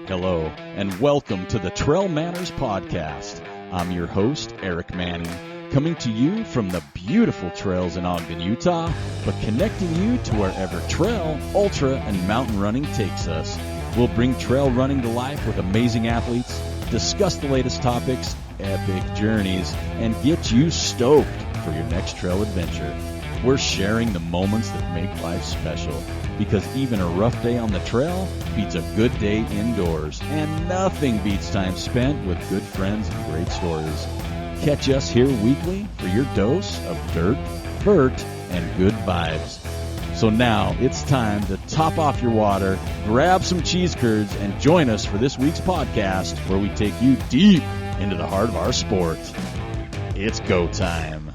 Hello, and welcome to the Trail Manners Podcast. I'm your host, Eric Manning, coming to you from the beautiful trails in Ogden, Utah, but connecting you to wherever trail, ultra, and mountain running takes us. We'll bring trail running to life with amazing athletes, discuss the latest topics, epic journeys, and get you stoked for your next trail adventure. We're sharing the moments that make life special, because even a rough day on the trail beats a good day indoors, and nothing beats time spent with good friends and great stories. Catch us here weekly for your dose of dirt, vert, and good vibes. So now it's time to top off your water, grab some cheese curds, and join us for this week's podcast, where we take you deep into the heart of our sport. It's go time.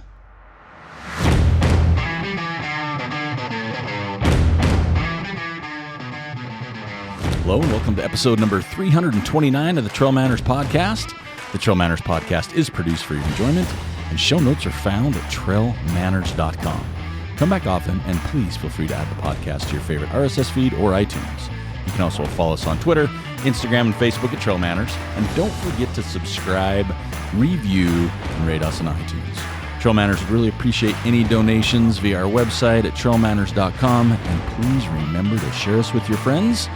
Hello and welcome to episode number 329 of the Trail Manners Podcast. The Trail Manners Podcast is produced for your enjoyment, and show notes are found at trailmanners.com. Come back often, and please feel free to add the podcast to your favorite RSS feed or iTunes. You can also follow us on Twitter, Instagram, and Facebook at Trail Manners. And don't forget to subscribe, review, and rate us on iTunes. Trail Manners would really appreciate any donations via our website at trailmanners.com. And please remember to share us with your friends.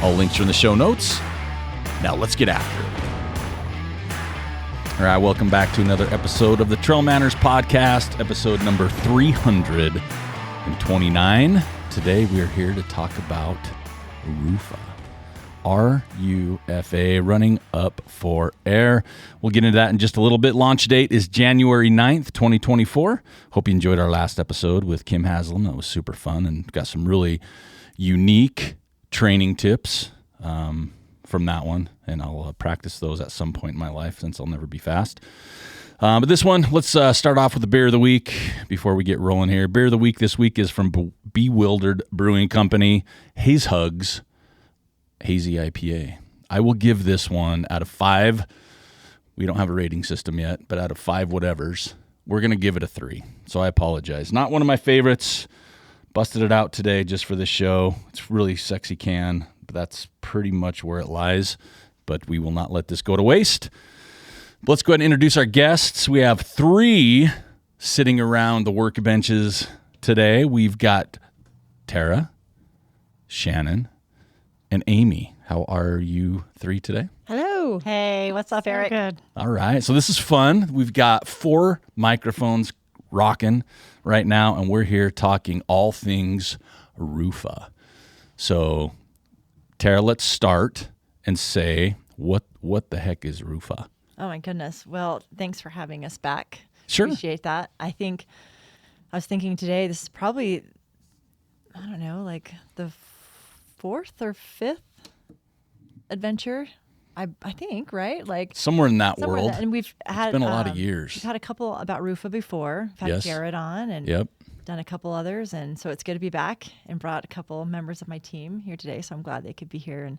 All links are in the show notes. Now let's get after it. All right, welcome back to another episode of the Trail Manners Podcast, episode number 329. Today we are here to talk about RUFA. R-U-F-A, running up for air. We'll get into that in just a little bit. Launch date is January 9th, 2024. Hope you enjoyed our last episode with Kim Haslam. That was super fun and got some really unique training tips from that one, and I'll practice those at some point in my life since I'll never be fast. But this one, let's start off with the beer of the week before we get rolling here. Beer of the week this week is from Bewildered Brewing Company, Haze Hugs Hazy IPA. I will give this one out of 5. We don't have a rating system yet, but out of 5 whatevers, we're going to give it a 3. So I apologize. Not one of my favorites. Busted it out today just for this show. It's really sexy can, but that's pretty much where it lies. But we will not let this go to waste. But let's go ahead and introduce our guests. We have 3 sitting around the workbenches today. We've got Tara, Shannon, and Amy. How are you 3 today? Hello. Hey, what's up, Eric? Good. All right. So this is fun. We've got 4 microphones rocking right now, and we're here talking all things RUFA. So, Tara, let's start and say what the heck is RUFA? Oh my goodness. Well, thanks for having us back. Sure. Appreciate that. I was thinking today, this is probably, I don't know, like the 4th or 5th adventure. I think, right? Like somewhere in that world. And we've had it's been a lot of years. We've had a couple about RUFA before. We've had Jared on and done a couple others, and so it's good to be back and brought a couple members of my team here today. So I'm glad they could be here, and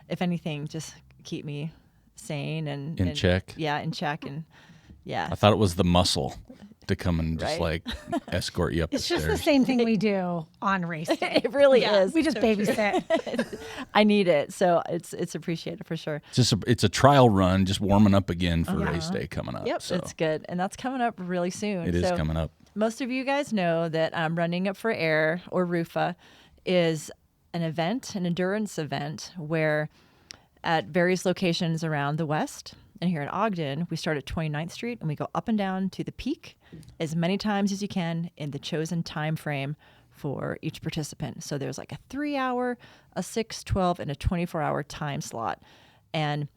if anything, just keep me sane and in check. Yeah, in check, and yeah. I thought it was the muscle to come and just like escort you up It's the stairs. just the same thing we do on race day. It really is. We just babysit. I need it, so it's appreciated for sure. It's a trial run, just warming up again for race day coming up. Yep, so. it's good, and that's coming up really soon. It is coming up. Most of you guys know that Running Up for Air, or RUFA, is an event, an endurance event, where at various locations around the West and here in Ogden, we start at 29th Street and we go up and down to the peak as many times as you can in the chosen time frame for each participant. So there's like a 3-hour, a 6, 12, and a 24-hour time slot. And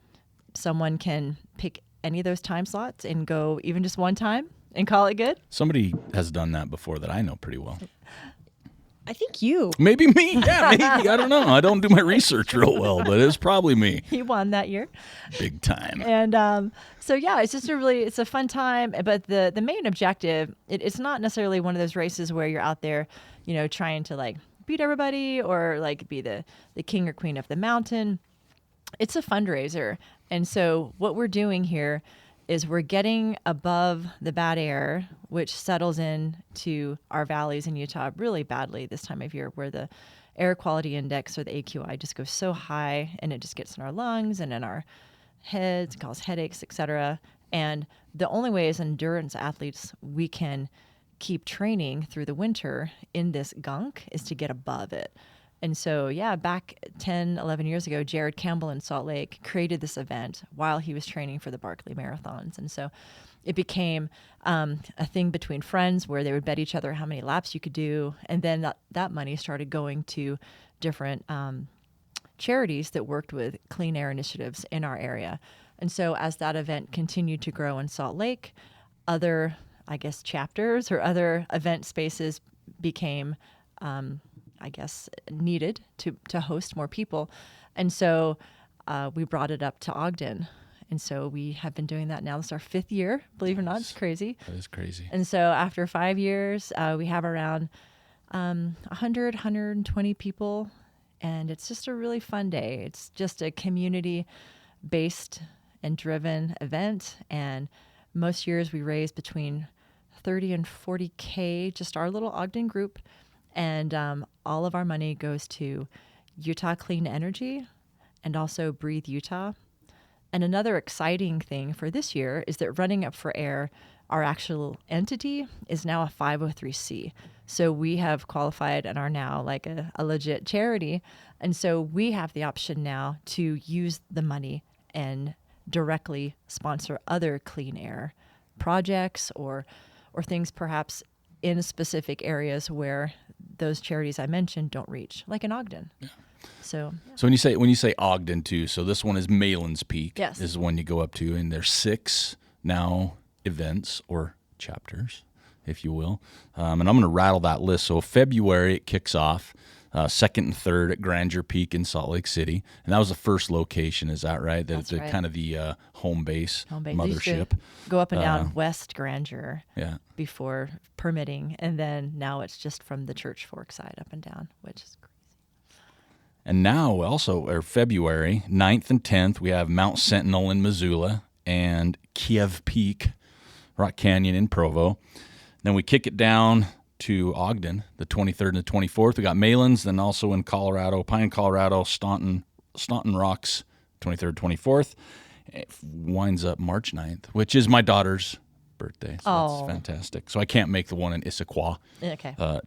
someone can pick any of those time slots and go even just one time and call it good. Somebody has done that before that I know pretty well. I think you. Maybe me. Yeah, maybe. I don't know. I don't do my research real well, but it's probably me. He won that year. Big time. And so, yeah, it's just it's a fun time. But the main objective, it's not necessarily one of those races where you're out there, trying to like beat everybody or like be the king or queen of the mountain. It's a fundraiser. And so what we're doing here is we're getting above the bad air, which settles in to our valleys in Utah really badly this time of year, where the air quality index, or the AQI, just goes so high, and it just gets in our lungs and in our heads, cause headaches, etc. And the only way as endurance athletes we can keep training through the winter in this gunk is to get above it. And so, yeah, back 10, 11 years ago, Jared Campbell in Salt Lake created this event while he was training for the Barkley Marathons. And so it became a thing between friends where they would bet each other how many laps you could do. And then that money started going to different charities that worked with clean air initiatives in our area. And so as that event continued to grow in Salt Lake, other, I guess, chapters or other event spaces became needed to host more people. And so we brought it up to Ogden. And so we have been doing that now. This is our 5th year, believe it or not. It's crazy. That is crazy. And so after 5 years, we have around 100, 120 people. And it's just a really fun day. It's just a community-based and driven event. And most years we raise between 30 and 40K, just our little Ogden group. And all of our money goes to Utah Clean Energy and also Breathe Utah. And another exciting thing for this year is that Running Up for Air, our actual entity, is now a 503c. So we have qualified and are now like a legit charity. And so we have the option now to use the money and directly sponsor other clean air projects or things perhaps in specific areas where those charities I mentioned don't reach, like in Ogden. Yeah. So when you say Ogden too, so this one is Malans Peak. Yes. Is the one you go up to, and there's 6 now events or chapters, if you will. And I'm going to rattle that list. So February it kicks off, 2nd and 3rd at Grandeur Peak in Salt Lake City, and that was the first location. Is that right? That's right. Kind of the home base They used to mothership. go up and down West Grandeur Yeah. before permitting, and then now it's just from the Church Fork side up and down, which is crazy. And now also, or February 9th and 10th, we have Mount Sentinel in Missoula and Kiev Peak, Rock Canyon in Provo. Then we kick it down to Ogden, the 23rd and the 24th. We got Malans, then also in Colorado, Pine, Colorado, Staunton Rocks, 23rd, 24th. It winds up March 9th, which is my daughter's birthday. So that's fantastic. So I can't make the one in Issaquah,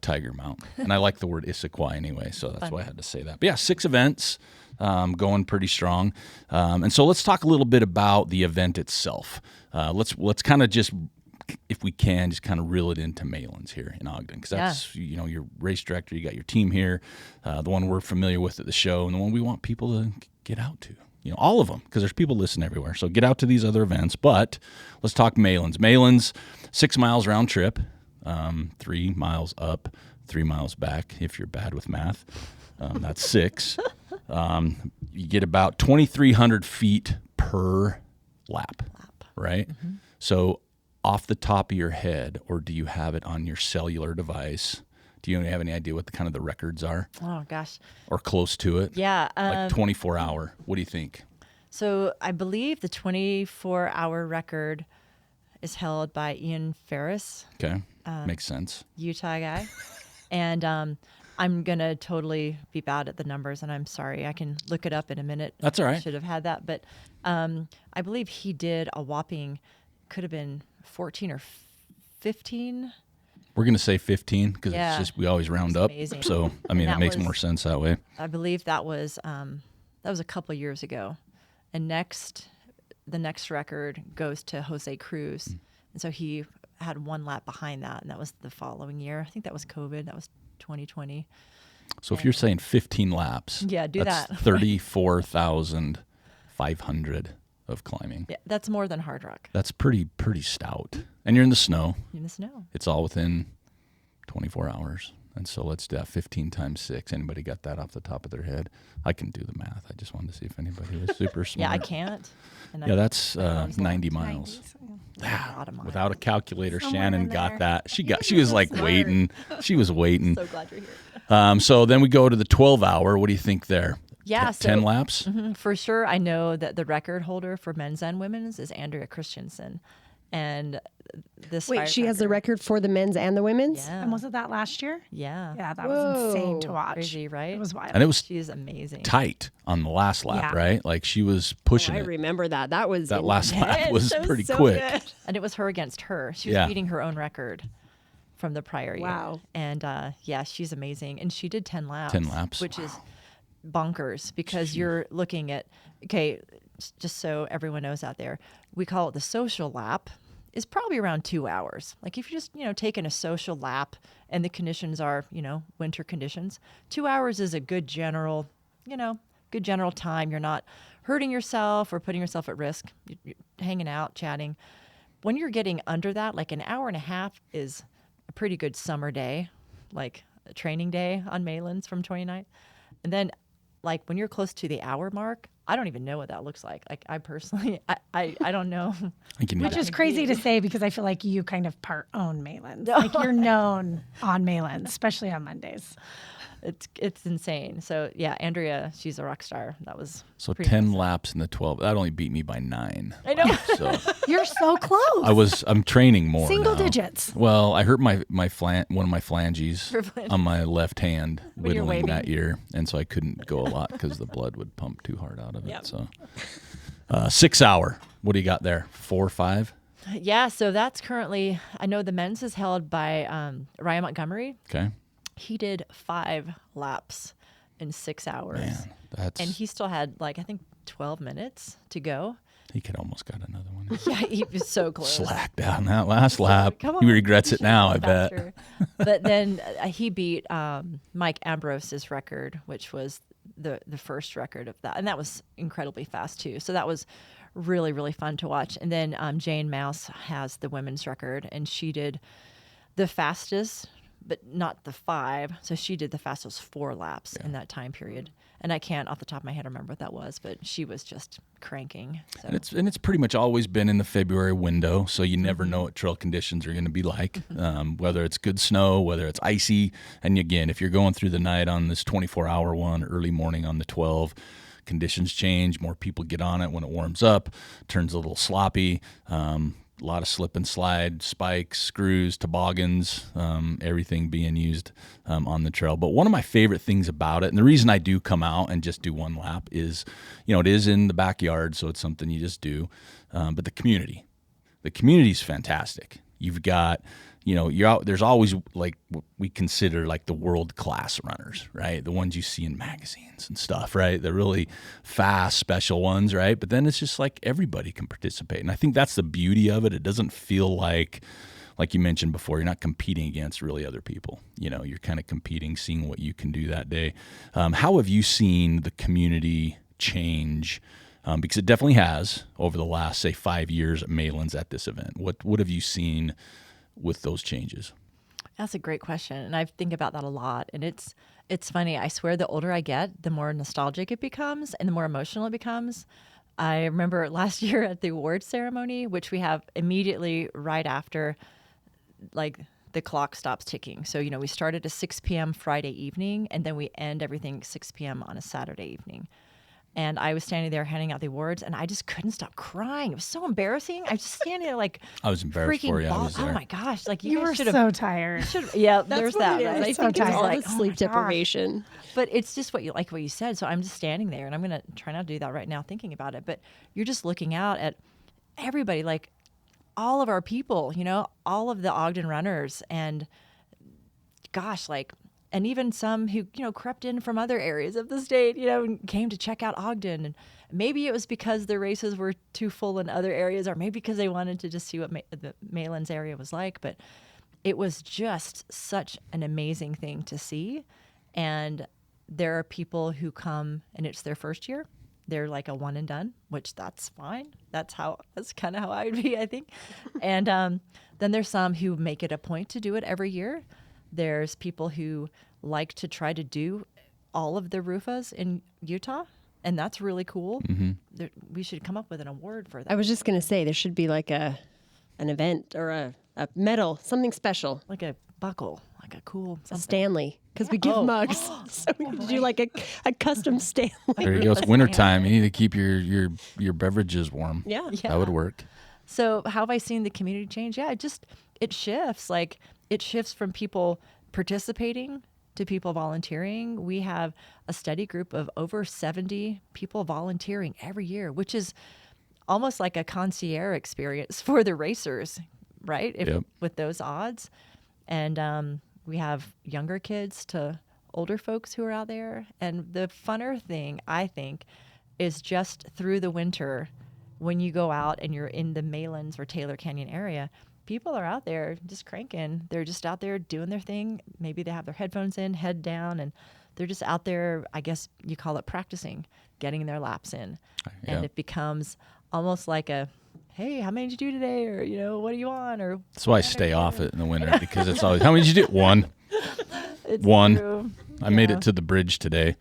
Tiger Mount. And I like the word Issaquah anyway, so that's why I had to say that. But yeah, 6 events going pretty strong. And so let's talk a little bit about the event itself. Let's kind of just, if we can, just kind of reel it into Malans here in Ogden, because that's your race director, you got your team here, the one we're familiar with at the show, and the one we want people to get out to. All of them, because there's people listening everywhere. So get out to these other events. But let's talk Malans. Malans, 6 miles round trip, 3 miles up, 3 miles back. If you're bad with math, that's 6. You get about 2,300 feet per lap. Right? Mm-hmm. So off the top of your head, or do you have it on your cellular device? Do you have any idea what the records are? Oh, gosh. Or close to it? Yeah. Like 24-hour. What do you think? So I believe the 24-hour record is held by Ian Ferris. Okay. Makes sense. Utah guy. And I'm going to totally be bad at the numbers, and I'm sorry. I can look it up in a minute. That's all right. I should have had that. But I believe he did a whopping, could have been 14 or 15. We're going to say 15 because it's just we always round up. Amazing. So, I mean, it makes more sense that way. I believe that was a couple of years ago. And the next record goes to Jose Cruz. And so he had 1 lap behind that, and that was the following year. I think that was COVID. That was 2020. So if you're saying 15 laps, that's 34,500 of climbing. Yeah, that's more than hard rock. That's pretty stout. And you're in the snow. In the snow. It's all within 24 hours. And so let's do that 15 times 6. Anybody got that off the top of their head? I can do the math. I just wanted to see if anybody was super smart. Yeah, I can't. That's 90 miles. 90, a lot of miles. Without a calculator, Somewhere Shannon in got there. that. She was like waiting. She was waiting. So glad you're here. So then we go to the 12-hour. What do you think there? Yeah, 10 laps? For sure. I know that the record holder for men's and women's is Andrea Christensen. And this Wait, she has the record for the men's and the women's? Yeah. And was it that last year? Yeah. Yeah, that was insane to Whoa. watch. Crazy, right? It was wild. And it was She's amazing. tight on the last lap, Yeah. right? Like she was pushing I it. remember that. That was That last lap intense. was That pretty so quick. good. And it was her against her. She was Yeah. beating her own record from the prior year. Wow. And yeah, she's amazing. And she did 10 laps. 10 laps. Which is bonkers because you're looking at, okay, just so everyone knows out there, we call it the social lap, is probably around 2 hours. Like if you're just, taking a social lap and the conditions are, winter conditions, 2 hours is a good general, good general time. You're not hurting yourself or putting yourself at risk. You're hanging out, chatting. When you're getting under that, like an hour and a half is a pretty good summer day, like a training day on Malans from 29th. And then like when you're close to the hour mark, I don't even know what that looks like. Like I personally, I don't know. I can Which is crazy to say because I feel like you kind of part own Malans. Like you're known on Malans, especially on Mondays. It's insane. So yeah, Andrea, she's a rock star. That was So pretty 10 impressive. laps in the 12. That only beat me by 9. I know. So You're so close. I'm training more Single now. digits. Well, I hurt one of my phalanges Your phalanges. on my left hand When you're whittling waving. that year, and so I couldn't go a lot because the blood would pump too hard out of it. Yep. So 6 hour. What do you got there? 4 or 5? Yeah, so that's currently, I know the men's is held by Ryan Montgomery. Okay. He did 5 laps in 6 hours. Man, that's And he still had like, I think 12 minutes to go. he could almost got another one. Yeah, he was so close. Slacked out that last lap. Come He on, regrets you it should now, go I bet. faster. But then he beat Mike Ambrose's record, which was the first record of that. And that was incredibly fast too. So that was really, really fun to watch. And then Jane Mouse has the women's record, and she did the fastest, but not the 5. So she did the fastest 4 laps in that time period. And I can't off the top of my head remember what that was, but she was just cranking. So. And it's pretty much always been in the February window, so you never know what trail conditions are going to be like, whether it's good snow, whether it's icy. And again, if you're going through the night on this 24-hour one, early morning on the 12, conditions change. More people get on it when it warms up, turns a little sloppy. A lot of slip and slide, spikes, screws, toboggans, everything being used on the trail. But one of my favorite things about it, and the reason I do come out and just do one lap is, it is in the backyard, so it's something you just do. But the community. The community's fantastic. You've got, you're out, there's always like what we consider like the world-class runners, right? The ones you see in magazines and stuff, right? The really fast, special ones, right? But then it's just like everybody can participate. And I think that's the beauty of it. It doesn't feel like you mentioned before, you're not competing against really other people. You're kind of competing, seeing what you can do that day. How have you seen the community change? Because it definitely has over the last, say, 5 years at Malans at this event. What have you seen with those changes? That's a great question, and I think about that a lot. And it's funny. I swear, the older I get, the more nostalgic it becomes, and the more emotional it becomes. I remember last year at the awards ceremony, which we have immediately right after, like the clock stops ticking. So we started at 6 p.m. Friday evening, and then we end everything 6 p.m. on a Saturday evening. And I was standing there handing out the awards, and I just couldn't stop crying. It was so embarrassing. I was just standing there like I was embarrassed freaking for you. I ball- was there. Oh my gosh! Like You guys were should have. so tired. Yeah, That's there's what that. it is. Right? I So think it's all tired. the Oh my sleep gosh. deprivation. But it's just what you said. So I'm just standing there, and I'm gonna try not to do that right now, thinking about it. But you're just looking out at everybody, like all of our people, all of the Ogden runners, and gosh, and even some who crept in from other areas of the state, and came to check out Ogden. And maybe it was because the races were too full in other areas, or maybe because they wanted to just see what the Malans area was like. But it was just such an amazing thing to see. And there are people who come and it's their first year. They're like a one and done, which that's fine. That's kind of how I would be, I think. And then there's some who make it a point to do it every year. There's people who like to try to do all of the RUFAs in Utah, and that's really cool. Mm-hmm. We should come up with an award for that. I was just going to say there should be like an event or a medal, something special, Like a buckle, like a cool a something. Stanley, because we give mugs. So we could do like a custom Stanley. There you go. It's wintertime. You need to keep your beverages warm. Yeah. That would work. So how have I seen the community change? Yeah, it shifts. Like it shifts from people participating to people volunteering. We have a steady group of over 70 people volunteering every year, which is almost like a concierge experience for the racers, right? With those odds. And we have younger kids to older folks who are out there. And the funner thing, I think, is just through the winter when you go out and you're in the Malans or Taylor Canyon area, people are out there just cranking. They're just out there doing their thing. Maybe they have their headphones in, head down, and they're just out there, I guess you call it practicing, getting their laps in. Yeah. And it becomes almost like a, hey, how many did you do today? Or, what do you want? Or That's why I stay off it in the winter, because it's always, how many did you do? One. It's One. true. I made it to the bridge today.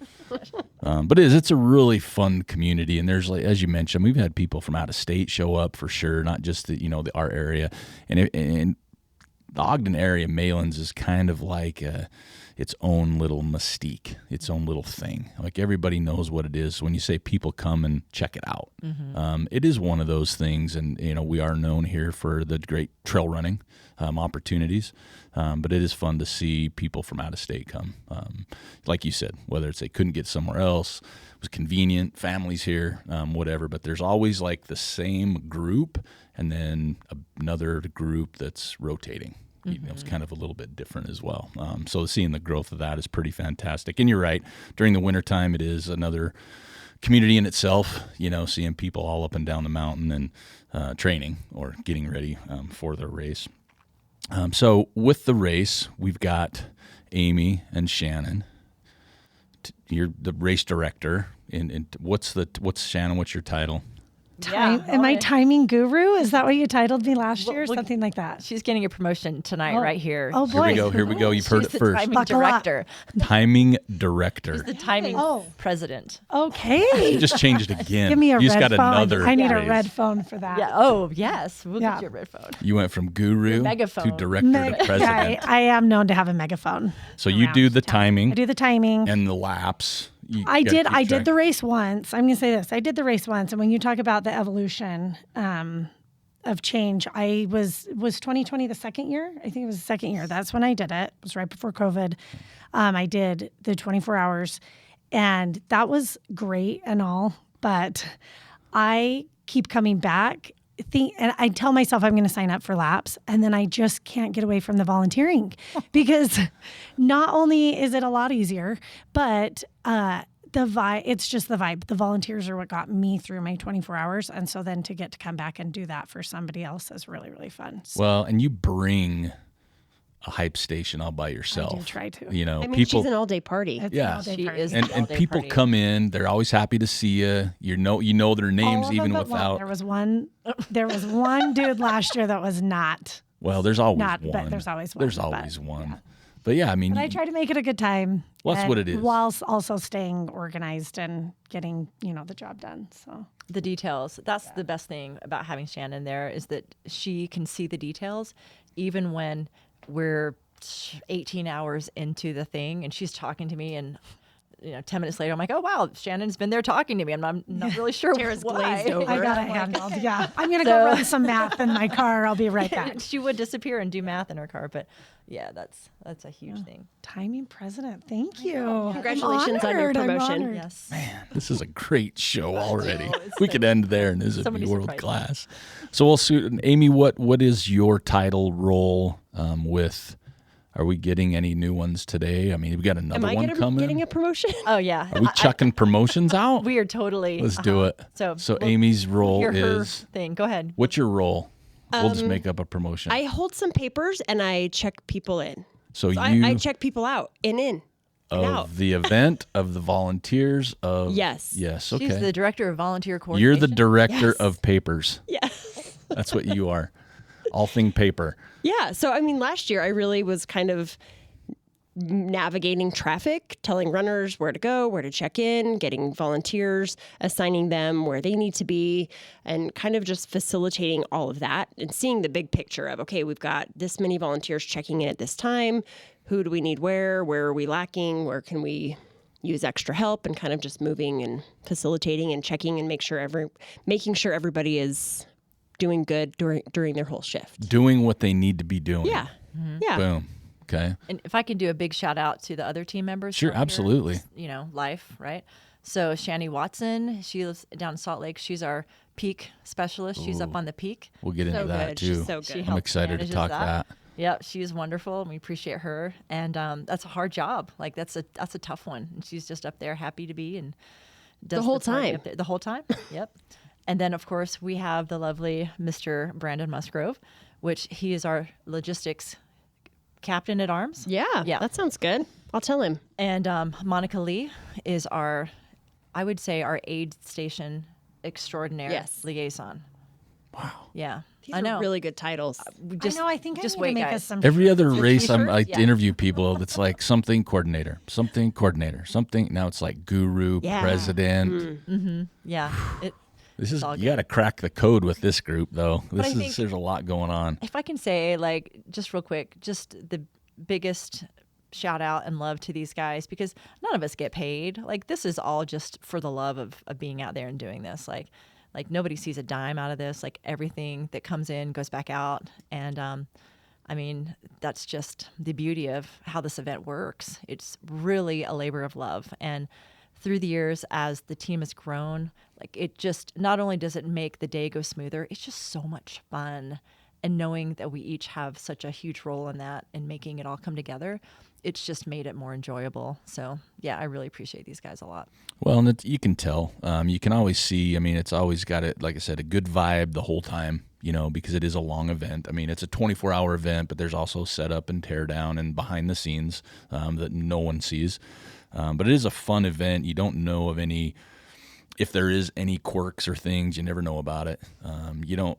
But it's a really fun community. And there's, like, as you mentioned, we've had people from out of state show up for sure, not just our area. And the Ogden area, Malans, is kind of like its own little mystique, its own little thing. Like everybody knows what it is. When you say people come and check it out, it is one of those things. And, we are known here for the great trail running opportunities. But it is fun to see people from out of state come. Like you said, whether it's they couldn't get somewhere else, it was convenient, families here, whatever. But there's always like the same group and then another group that's rotating. It's kind of a little bit different as well. So seeing the growth of that is pretty fantastic. And you're right, during the wintertime, it is another community in itself, seeing people all up and down the mountain and training or getting ready for the race. So with the race, we've got Amy and Shannon. You're the race director. And what's Shannon? What's your title? Am I timing guru? Is that what you titled me last year? Something like that. She's getting a promotion tonight right here. Oh, boy. Here we go. You've heard it She's the first. timing Buckle up. director. Timing director. She's the timing president. Okay. You just changed it again. Give me a you just red got phone. another I need a phrase. red phone for that. Yeah. Oh, yes. We'll Yeah. get you a red phone. You went from guru Megaphone. to director to president. I am known to have a megaphone. So you do the timing I do the timing. and the laps. I did the race once. I'm going to say this. I did the race once. And when you talk about the evolution of change, I was 2020 the second year? I think it was the second year. That's when I did it. It was right before COVID. I did the 24 hours. And that was great and all. But I keep coming back. And I tell myself I'm going to sign up for laps, and then I just can't get away from the volunteering because not only is it a lot easier, but the vibe, it's just the vibe. The volunteers are what got me through my 24 hours. And so then to get to come back and do that for somebody else is really, really fun. So Well, and you bring a hype station all by yourself. I do try to. People. she's an all-day party. It's Yeah. an all-day She party. is And all-day people party. come in. They're always happy to see you. You know their names All of even them but one. without. There was one dude last year that was not. Well, there's always Not, one. but there's always one, There's but, always one. But yeah, I mean, But I try to make it a good time. Well, that's and what it is. Whilst also staying organized and getting, the job done. So The details. That's the best thing about having Shannon there is that she can see the details even when we're 18 hours into the thing and she's talking to me and 10 minutes later I'm like, oh wow, Shannon's been there talking to me and I'm not really sure Tara's why. glazed over. I got it handled. Yeah. I'm going to go run some math in my car. I'll be right back. She would disappear and do math in her car, but yeah, that's a huge thing. Timing president. Thank you. Congratulations on your I'm promotion. honored. Yes. this is a great show already. it's We so- could end there and this would so be many world surprises. class. So we'll see. Amy, what is your title role with? Are we getting any new ones today? I mean, we got another Am I one coming. getting a promotion? Oh yeah. Are we chucking promotions out? We are totally. Let's do it. So we'll Amy's role hear her is. thing. Go ahead. What's your role? We'll just make up a promotion. I hold some papers and I check people in. So I check people out and in and out. of the event, of the volunteers, of Yes. yes, okay. She's the director of volunteer coordination. You're the director Yes. of papers. Yes. That's what you are. All thing paper. Yeah. So, I mean, last year I really was kind of navigating traffic, telling runners where to go, where to check in, getting volunteers, assigning them where they need to be, and kind of just facilitating all of that and seeing the big picture of, okay, we've got this many volunteers checking in at this time. Who do we need where are we lacking? Where can we use extra help? And kind of just moving and facilitating and checking and making sure everybody is doing good during their whole shift. Doing what they need to be doing. Yeah. Yeah. Boom. Okay. And if I can do a big shout out to the other team members. Sure, down here, absolutely. Life, right? So Shanny Watson, she lives down in Salt Lake. She's our peak specialist. She's up on the peak. We'll get into So that good. too. She's so good. She I'm helps excited to manages talk that. Yep, she's wonderful, and we appreciate her. And that's a hard job. Like that's a tough one. And she's just up there, happy to be, and does The whole party time. up there, the whole time. Yep. And then of course we have the lovely Mr. Brandon Musgrove, which he is our logistics captain at arms. Yeah. That sounds good. I'll tell him. And Monica Lee is our aid station extraordinaire liaison. Wow. Yeah. These I know. are really good titles. I think I need wait, to make guys. us some. Every other shirts. race I Yeah. interview people, it's like something coordinator, something. Now it's like guru, president. Yeah. This is all you got to crack the code with this group though. I think- There's a lot going on. If I can say, like, just real quick, just the biggest shout out and love to these guys, because none of us get paid. Like, this is all just for the love of being out there and doing this. Like nobody sees a dime out of this. Like, everything that comes in goes back out. And I mean, that's just the beauty of how this event works. It's really a labor of love. And through the years, as the team has grown, like, it just, not only does it make the day go smoother, it's just so much fun. And knowing that we each have such a huge role in that and making it all come together, it's just made it more enjoyable. So yeah, I really appreciate these guys a lot. Well, and you can tell. You can always see. I mean, it's always got it. Like I said, a good vibe the whole time. Because it is a long event. I mean, it's a 24-hour event, but there's also setup and tear down and behind the scenes that no one sees. But it is a fun event. You don't know of any. If there is any quirks or things, you never know about it. You don't,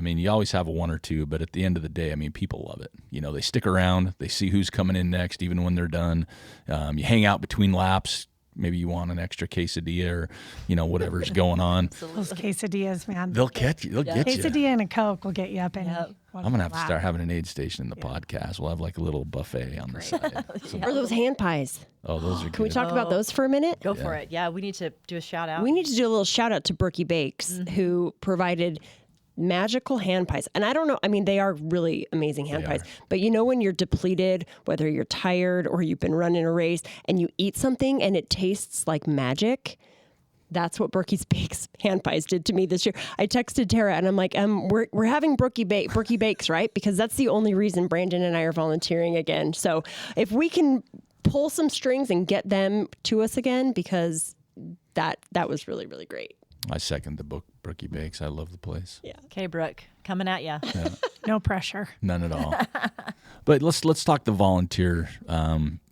you always have one or two, but at the end of the day, I mean, people love it. They stick around, they see who's coming in next, even when they're done. You hang out between laps. Maybe you want an extra quesadilla or, whatever's going on. Those quesadillas, man. They'll catch you. They'll get you. Quesadilla and a Coke will get you up in. Yep. I'm going to have to start having an aid station in the podcast. We'll have like a little buffet on the side. Or those hand pies. Oh, those are Can we good. talk about those for a minute? Go for it. Yeah, we need to do a shout out. We need to do a little shout out to Berkey Bakes, who provided magical hand pies. And I don't know, I mean, they are really amazing hand pies. But when you're depleted, whether you're tired or you've been running a race and you eat something and it tastes like magic, that's what Berkey's Bakes hand pies did to me this year. I texted Tara and I'm like, we're having Berkey Bakes, right? Because that's the only reason Brandon and I are volunteering again. So if we can pull some strings and get them to us again, because that was really, really great. I second the book, Brookie Bakes. I love the place. Yeah. Okay, Brooke, coming at you. No pressure. None at all. But let's talk the volunteer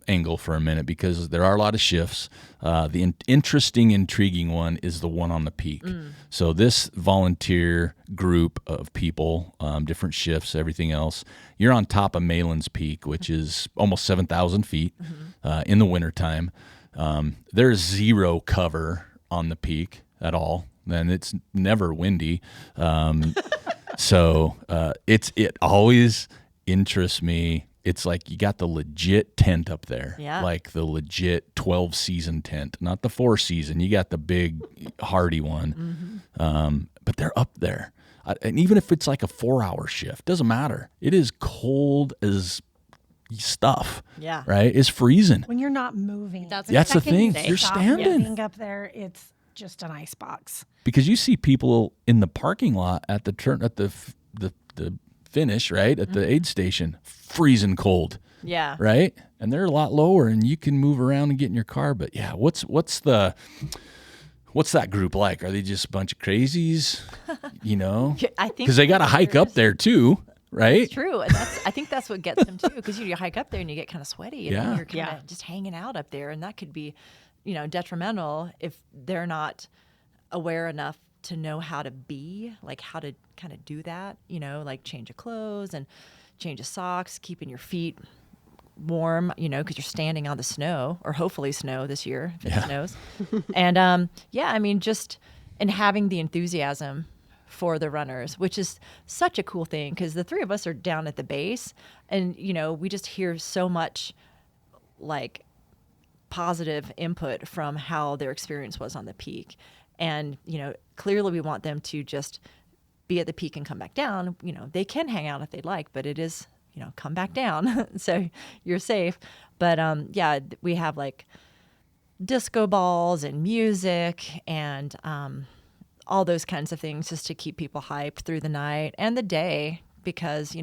angle for a minute, because there are a lot of shifts. The interesting, intriguing one is the one on the peak. So this volunteer group of people, different shifts, everything else, you're on top of Malans Peak, which is almost 7,000 feet in the wintertime. There's zero cover on the peak at all, and it's never windy. So it always interests me. It's like you got the legit tent up there, like the legit 12-season tent, not the 4-season. You got the big hardy one, but they're up there. And even if it's like a 4-hour shift, doesn't matter. It is cold as stuff. Yeah. Right? It's freezing. When you're not moving. That's the thing. You're standing. Being up there, it's just an ice box. Because you see people in the parking lot at the finish, right? At the aid station, freezing cold. Yeah. Right? And they're a lot lower and you can move around and get in your car. But yeah, what's that group like? Are they just a bunch of crazies? I think because they got to hike up there too, right? It's true. And I think that's what gets them too. Because you hike up there and you get kind of sweaty and you're kind of just hanging out up there. And that could be, detrimental if they're not aware enough to know how to be, like how to kind of do that, like change of clothes and change of socks, keeping your feet warm, because you're standing on the snow, or hopefully snow this year if it snows. And just having the enthusiasm for the runners, which is such a cool thing, because the three of us are down at the base and, we just hear so much like positive input from how their experience was on the peak. And, clearly we want them to just be at the peak and come back down. They can hang out if they'd like, but it is, come back down. So you're safe. But we have like disco balls and music and all those kinds of things just to keep people hyped through the night and the day, because,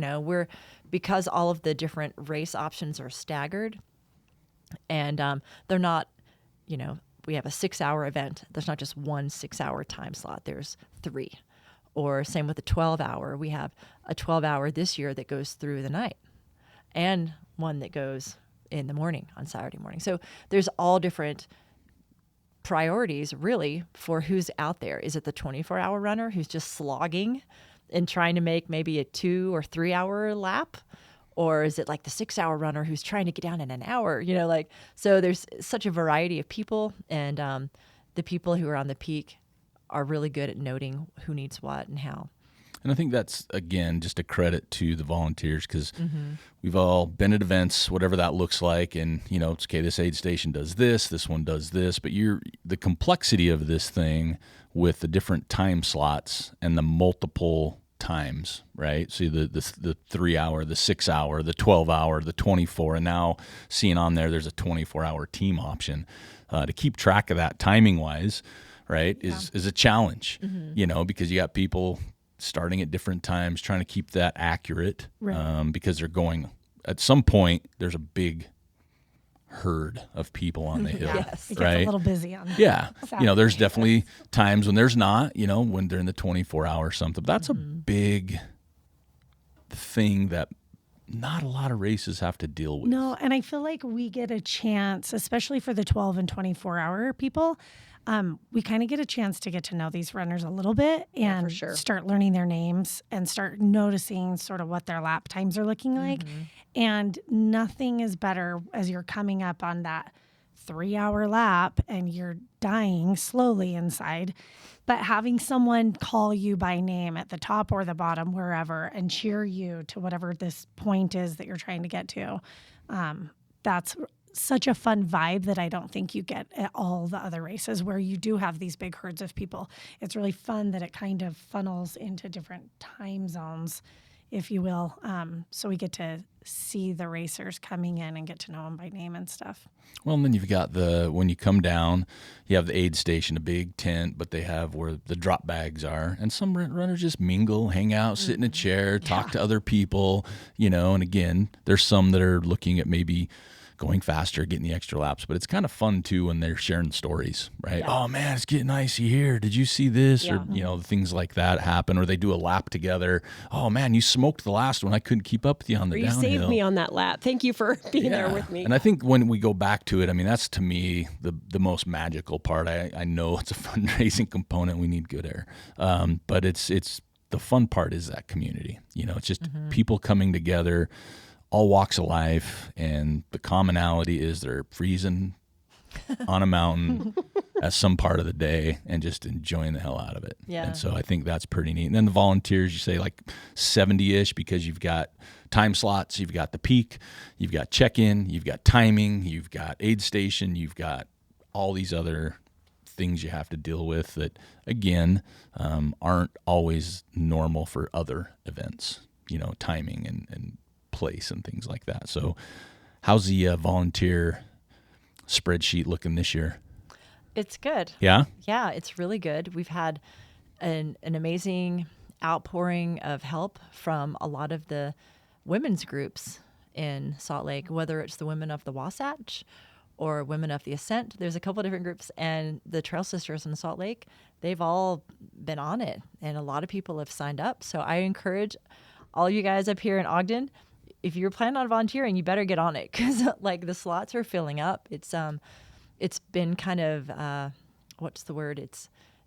because all of the different race options are staggered, and they're not, we have a 6-hour event. There's not just one 6-hour time slot. There's 3. Or same with the 12-hour. We have a 12-hour this year that goes through the night, and one that goes in the morning on Saturday morning. So there's all different priorities really for who's out there. Is it the 24-hour runner who's just slogging and trying to make maybe a 2 or 3 hour lap? Or is it like the 6-hour runner who's trying to get down in an hour? So there's such a variety of people, and the people who are on the peak are really good at noting who needs what and how. And I think that's, again, just a credit to the volunteers, because we've all been at events, whatever that looks like, and, it's okay, this aid station does this one does this, but the complexity of this thing with the different time slots and the multiple times, right? So the 3-hour, the 6-hour, the 12-hour, the 24, and now seeing on there's a 24-hour team option. To keep track of that timing-wise, right, is a challenge, because you got people starting at different times, trying to keep that accurate, right. Because they're going, at some point, there's a big herd of people on the hill, yes. It right? gets a little busy on Saturday. There's definitely times when there's not, when they're in the 24-hour something. That's a big thing that not a lot of races have to deal with. No, and I feel like we get a chance, especially for the 12 and 24-hour people, we kind of get a chance to get to know these runners a little bit and start learning their names and start noticing sort of what their lap times are looking like. And nothing is better as you're coming up on that 3-hour lap and you're dying slowly inside, but having someone call you by name at the top or the bottom, wherever, and cheer you to whatever this point is that you're trying to get to. That's such a fun vibe that I don't think you get at all the other races where you do have these big herds of people. It's really fun that it kind of funnels into different time zones, if you will. So we get to see the racers coming in and get to know them by name and stuff. Well, and then you've got when you come down, you have the aid station, a big tent, but they have where the drop bags are. And some runners just mingle, hang out, sit in a chair, talk to other people, and again, there's some that are looking at maybe going faster, getting the extra laps, but it's kind of fun too when they're sharing stories, right? Yeah. Oh man, it's getting icy here. Did you see this? Yeah. Or, things like that happen, or they do a lap together. Oh man, you smoked the last one. I couldn't keep up with you on the downhill. You saved me on that lap. Thank you for being there with me. And I think when we go back to it, that's to me the most magical part. I know it's a fundraising component. We need good air. But it's the fun part is that community. It's just people coming together, all walks of life, and the commonality is they're freezing on a mountain at some part of the day and just enjoying the hell out of it. Yeah. And so I think that's pretty neat. And then the volunteers, you say like 70-ish, because you've got time slots, you've got the peak, you've got check-in, you've got timing, you've got aid station, you've got all these other things you have to deal with that, again, aren't always normal for other events, timing and place and things like that. So how's the volunteer spreadsheet looking this year? It's good. Yeah? Yeah, it's really good. We've had an amazing outpouring of help from a lot of the women's groups in Salt Lake, whether it's the Women of the Wasatch or Women of the Ascent. There's a couple of different groups, and the Trail Sisters in Salt Lake, they've all been on it, and a lot of people have signed up. So I encourage all you guys up here in Ogden, if you're planning on volunteering, you better get on it, because like the slots are filling up. It's been kind of what's the word?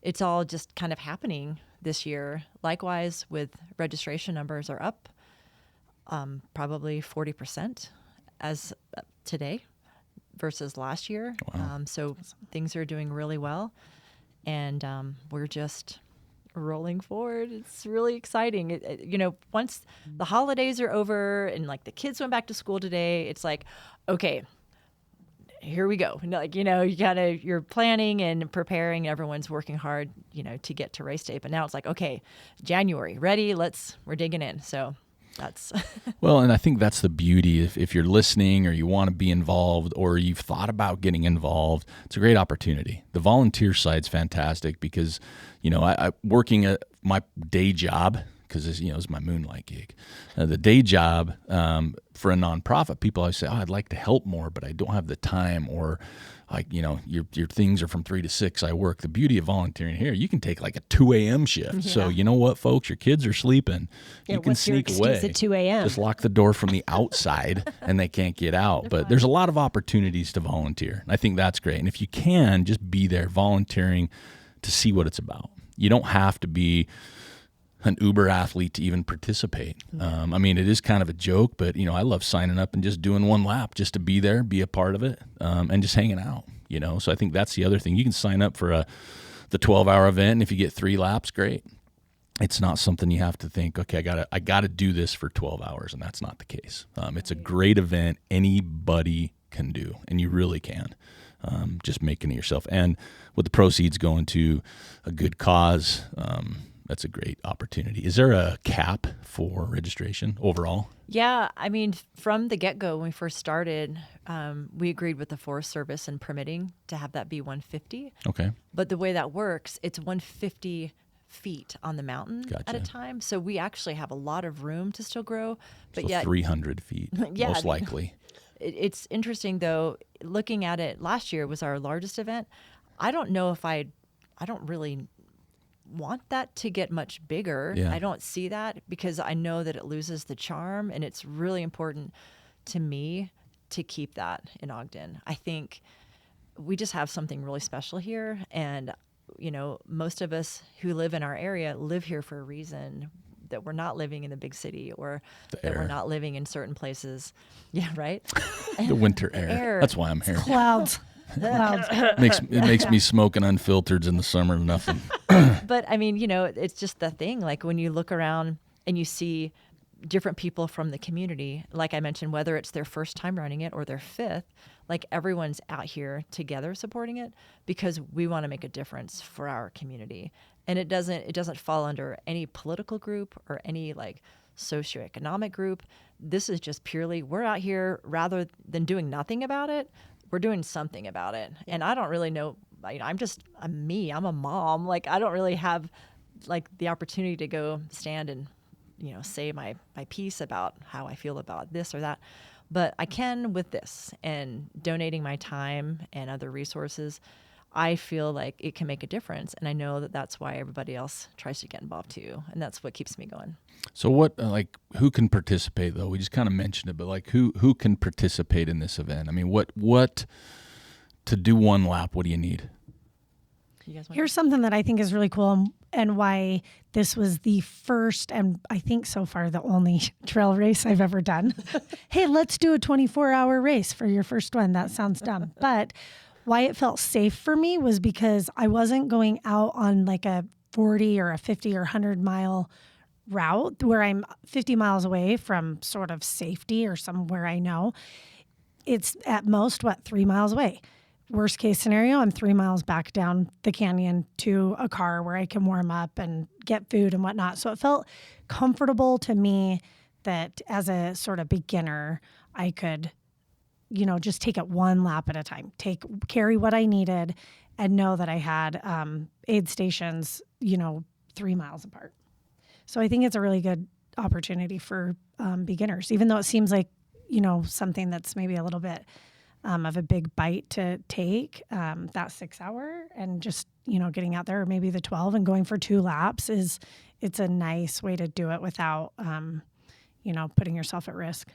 It's all just kind of happening this year. Likewise, with registration numbers are up, probably 40% as today versus last year. Wow. So things are doing really well, and we're just rolling forward. It's really exciting. Once the holidays are over and like the kids went back to school today, it's like, okay, here we go. Like, you're planning and preparing. Everyone's working hard, to get to race day. But now it's like, okay, January, ready? We're digging in. So that's well, and I think that's the beauty. If you're listening or you want to be involved or you've thought about getting involved, it's a great opportunity. The volunteer side's fantastic because, I working at my day job, because it's my moonlight gig. The day job for a nonprofit, people always say, I'd like to help more, but I don't have the time, or like, your things are from 3 to 6, I work. The beauty of volunteering here, you can take like a 2 a.m. shift. Yeah. So you know what, folks, your kids are sleeping. You can sneak away. At 2 a.m. Just lock the door from the outside and they can't get out. But there's a lot of opportunities to volunteer. And I think that's great. And if you can, just be there volunteering to see what it's about. You don't have to be an Uber athlete to even participate. It is kind of a joke, but I love signing up and just doing one lap just to be there, be a part of it, and just hanging out. So I think that's the other thing. You can sign up for the 12-hour event, and if you get 3 laps, great. It's not something you have to think, okay, I gotta do this for 12 hours, and that's not the case. It's a great event anybody can do, and you really can. Just making it yourself, and with the proceeds going to a good cause. That's a great opportunity. Is there a cap for registration overall? Yeah. From the get-go, when we first started, we agreed with the Forest Service and permitting to have that be 150. Okay. But the way that works, it's 150 feet on the mountain Gotcha. at a time. So we actually have a lot of room to still grow. But so yet 300 feet, yeah, most likely. It's interesting, though, looking at it, last year was our largest event. I don't know if I don't really want that to get much bigger. Yeah. I don't see that because I know that it loses the charm, and it's really important to me to keep that in Ogden. I think we just have something really special here, and most of us who live in our area live here for a reason, that we're not living in the big city, or that we're not living in certain places. Yeah, right? The winter air. That's why I'm here. Clouds. It makes me smoking unfiltered in the summer. Nothing. But it's just the thing. Like when you look around and you see different people from the community, like I mentioned, whether it's their first time running it or their 5th, like everyone's out here together supporting it because we want to make a difference for our community. And it doesn't fall under any political group or any like socioeconomic group. This is just purely, we're out here rather than doing nothing about it. We're doing something about it. And I don't really know, I'm me, I'm a mom. Like I don't really have like the opportunity to go stand and, say my piece about how I feel about this or that. But I can with this, and donating my time and other resources, I feel like it can make a difference. And I know that that's why everybody else tries to get involved too. And that's what keeps me going. So what, who can participate though? We just kind of mentioned it, but who can participate in this event? What to do one lap, what do you need? Here's something that I think is really cool, and why this was the first, and I think so far the only trail race I've ever done. Hey, let's do a 24-hour race for your first one. That sounds dumb. But why it felt safe for me was because I wasn't going out on like a 40 or a 50 or 100 mile route where I'm 50 miles away from sort of safety or somewhere I know. It's at most, 3 miles away. Worst case scenario, I'm 3 miles back down the canyon to a car where I can warm up and get food and whatnot. So it felt comfortable to me that as a sort of beginner, I could, just take it one lap at a time, carry what I needed, and know that I had aid stations, 3 miles apart. So I think it's a really good opportunity for beginners, even though it seems like, something that's maybe a little bit of a big bite to take, that 6 hour, and just, getting out there, or maybe the 12 and going for 2 laps it's a nice way to do it without, putting yourself at risk.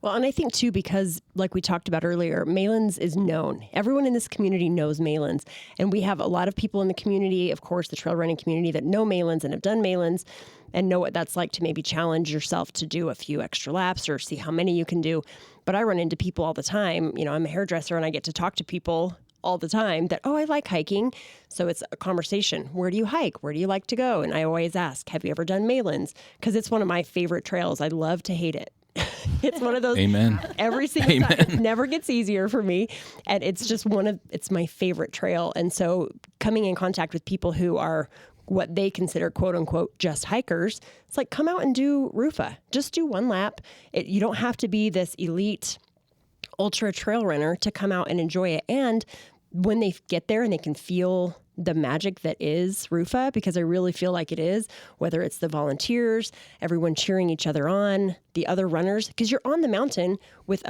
Well, and I think too, because like we talked about earlier, Malans is known. Everyone in this community knows Malans. And we have a lot of people in the community, of course, the trail running community, that know Malans and have done Malans and know what that's like to maybe challenge yourself to do a few extra laps or see how many you can do. But I run into people all the time. I'm a hairdresser and I get to talk to people all the time that, I like hiking. So it's a conversation. Where do you hike? Where do you like to go? And I always ask, have you ever done Malans? Because it's one of my favorite trails. I love to hate it. It's one of those. Amen. Every single time. It never gets easier for me. And it's just it's my favorite trail. And so coming in contact with people who are what they consider quote unquote just hikers, it's like, come out and do RUFA. Just do one lap. You don't have to be this elite ultra trail runner to come out and enjoy it. And when they get there and they can feel the magic that is RUFA, because I really feel like it is, whether it's the volunteers, everyone cheering each other on, the other runners, because you're on the mountain with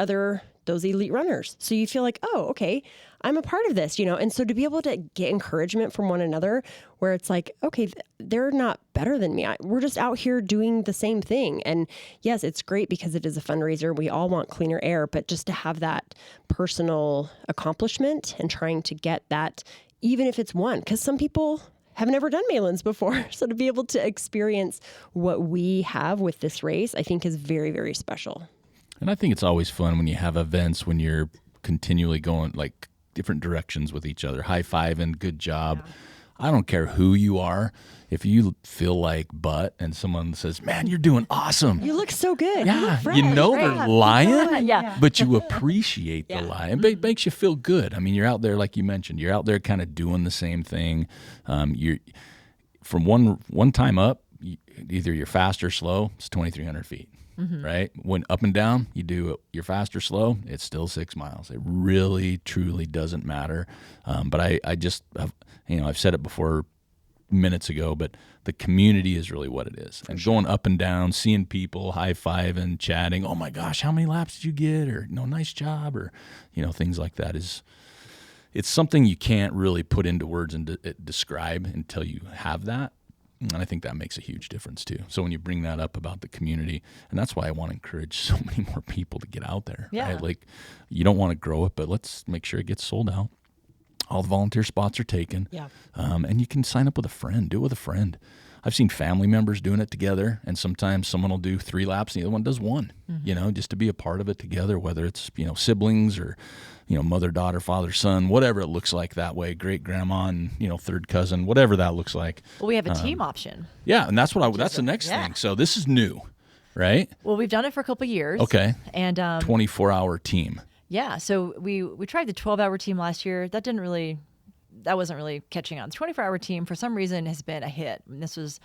those elite runners. So you feel like, oh, okay, I'm a part of this, And so to be able to get encouragement from one another where it's like, okay, they're not better than me. We're just out here doing the same thing. And yes, it's great because it is a fundraiser. We all want cleaner air, but just to have that personal accomplishment and trying to get that, even if it's one, because some people have never done Malans before. So to be able to experience what we have with this race, I think is very, very special. And I think it's always fun when you have events when you're continually going like different directions with each other, high-fiving, good job. Yeah. I don't care who you are. If you feel like butt and someone says, man, you're doing awesome. You look so good. Yeah, fresh, they're lying, yeah. but you appreciate the lie. It makes you feel good. I mean, you're out there, like you mentioned, you're out there kind of doing the same thing. You're from one time up, either you're fast or slow, it's 2,300 feet. Mm-hmm. Right? When up and down, you're fast or slow, it's still 6 miles. It really, truly doesn't matter. But I just, I've said it before minutes ago, but the community is really what it is. And going up and down, seeing people, high-fiving, chatting, oh my gosh, how many laps did you get? Or, nice job. Or, things like that it's something you can't really put into words and describe until you have that. And I think that makes a huge difference too. So when you bring that up about the community, and that's why I want to encourage so many more people to get out there. Yeah. Right? Like, you don't want to grow it, but let's make sure it gets sold out. All the volunteer spots are taken. Yeah. And you can sign up with a friend. Do it with a friend. I've seen family members doing it together, and sometimes someone will do 3 laps and the other one does 1, just to be a part of it together, whether it's, siblings or, mother, daughter, father, son, whatever it looks like that way, great grandma and, third cousin, whatever that looks like. Well, we have a team option. Yeah. And that's that's the next thing. So this is new, right? Well, we've done it for a couple of years. Okay. And 24-hour team. Yeah. So we tried the 12-hour team last year. That wasn't really catching on. The 24-hour team, for some reason, has been a hit. And this was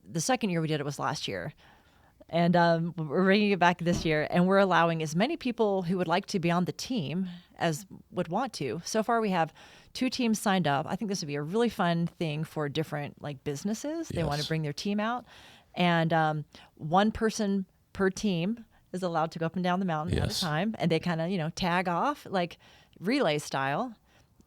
the second year we did it was last year. And we're bringing it back this year, and we're allowing as many people who would like to be on the team as would want to. So far, we have 2 teams signed up. I think this would be a really fun thing for different businesses. They want to bring their team out. And 1 person per team is allowed to go up and down the mountain at a time. And they kind of, tag off like relay style.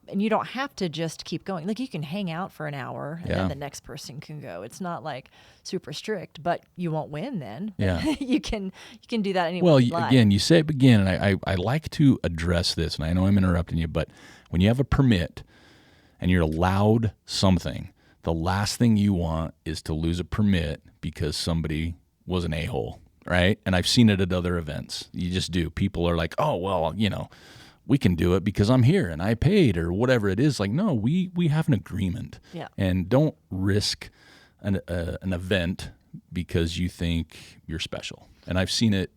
And you don't have to just keep going. Like, you can hang out for an hour and then the next person can go. It's not like super strict, but you won't win then. Yeah. you can do that anyway. Well, again, you say it again, and I like to address this, and I know I'm interrupting you, but when you have a permit and you're allowed something, the last thing you want is to lose a permit because somebody was an a-hole, right? And I've seen it at other events. You just do. People are like, oh, well, we can do it because I'm here and I paid or whatever it is. Like, no, we have an agreement. Yeah. And don't risk an event because you think you're special. And I've seen it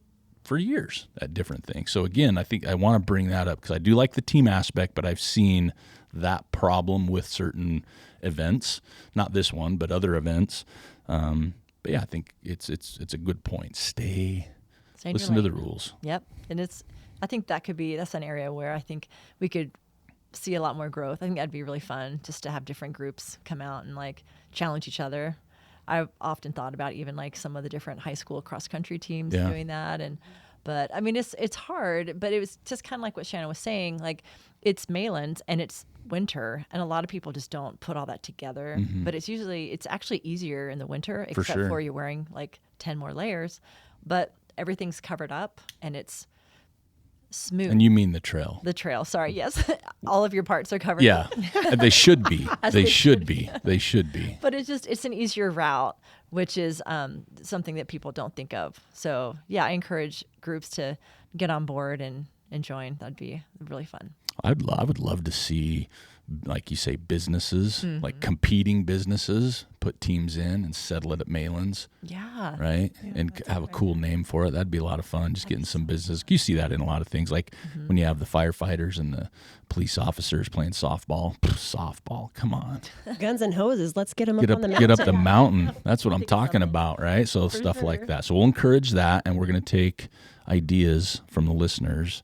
for years at different things. So again, I think I want to bring that up because I do like the team aspect, but I've seen that problem with certain events, not this one, but other events. But yeah, I think it's a good point. Listen to the rules. Yep. And I think that's an area where I think we could see a lot more growth. I think that'd be really fun just to have different groups come out and challenge each other. I've often thought about even some of the different high school cross country teams doing that. But I mean, it's hard, but it was just kind of like what Shannon was saying, it's Malans and it's winter and a lot of people just don't put all that together, but it's actually easier in the winter, except for you're wearing 10 more layers, but everything's covered up and it's smooth. And you mean the trail. The trail, sorry, yes. All of your parts are covered. Yeah, they should be. They should be. But it's an easier route, which is something that people don't think of. So yeah, I encourage groups to get on board and join. That'd be really fun. I would love to see like you say, businesses, like competing businesses, put teams in and settle it at Malans. Yeah. Right. And have a cool name for it. That'd be a lot of fun. Just getting some business. You see that in a lot of things. Like when you have the firefighters and the police officers playing softball. Softball. Come on. Guns and hoses. Let's get them up on the mountain. Get up the mountain. That's what I'm talking about. Right. So stuff like that. So we'll encourage that. And we're going to take ideas from the listeners,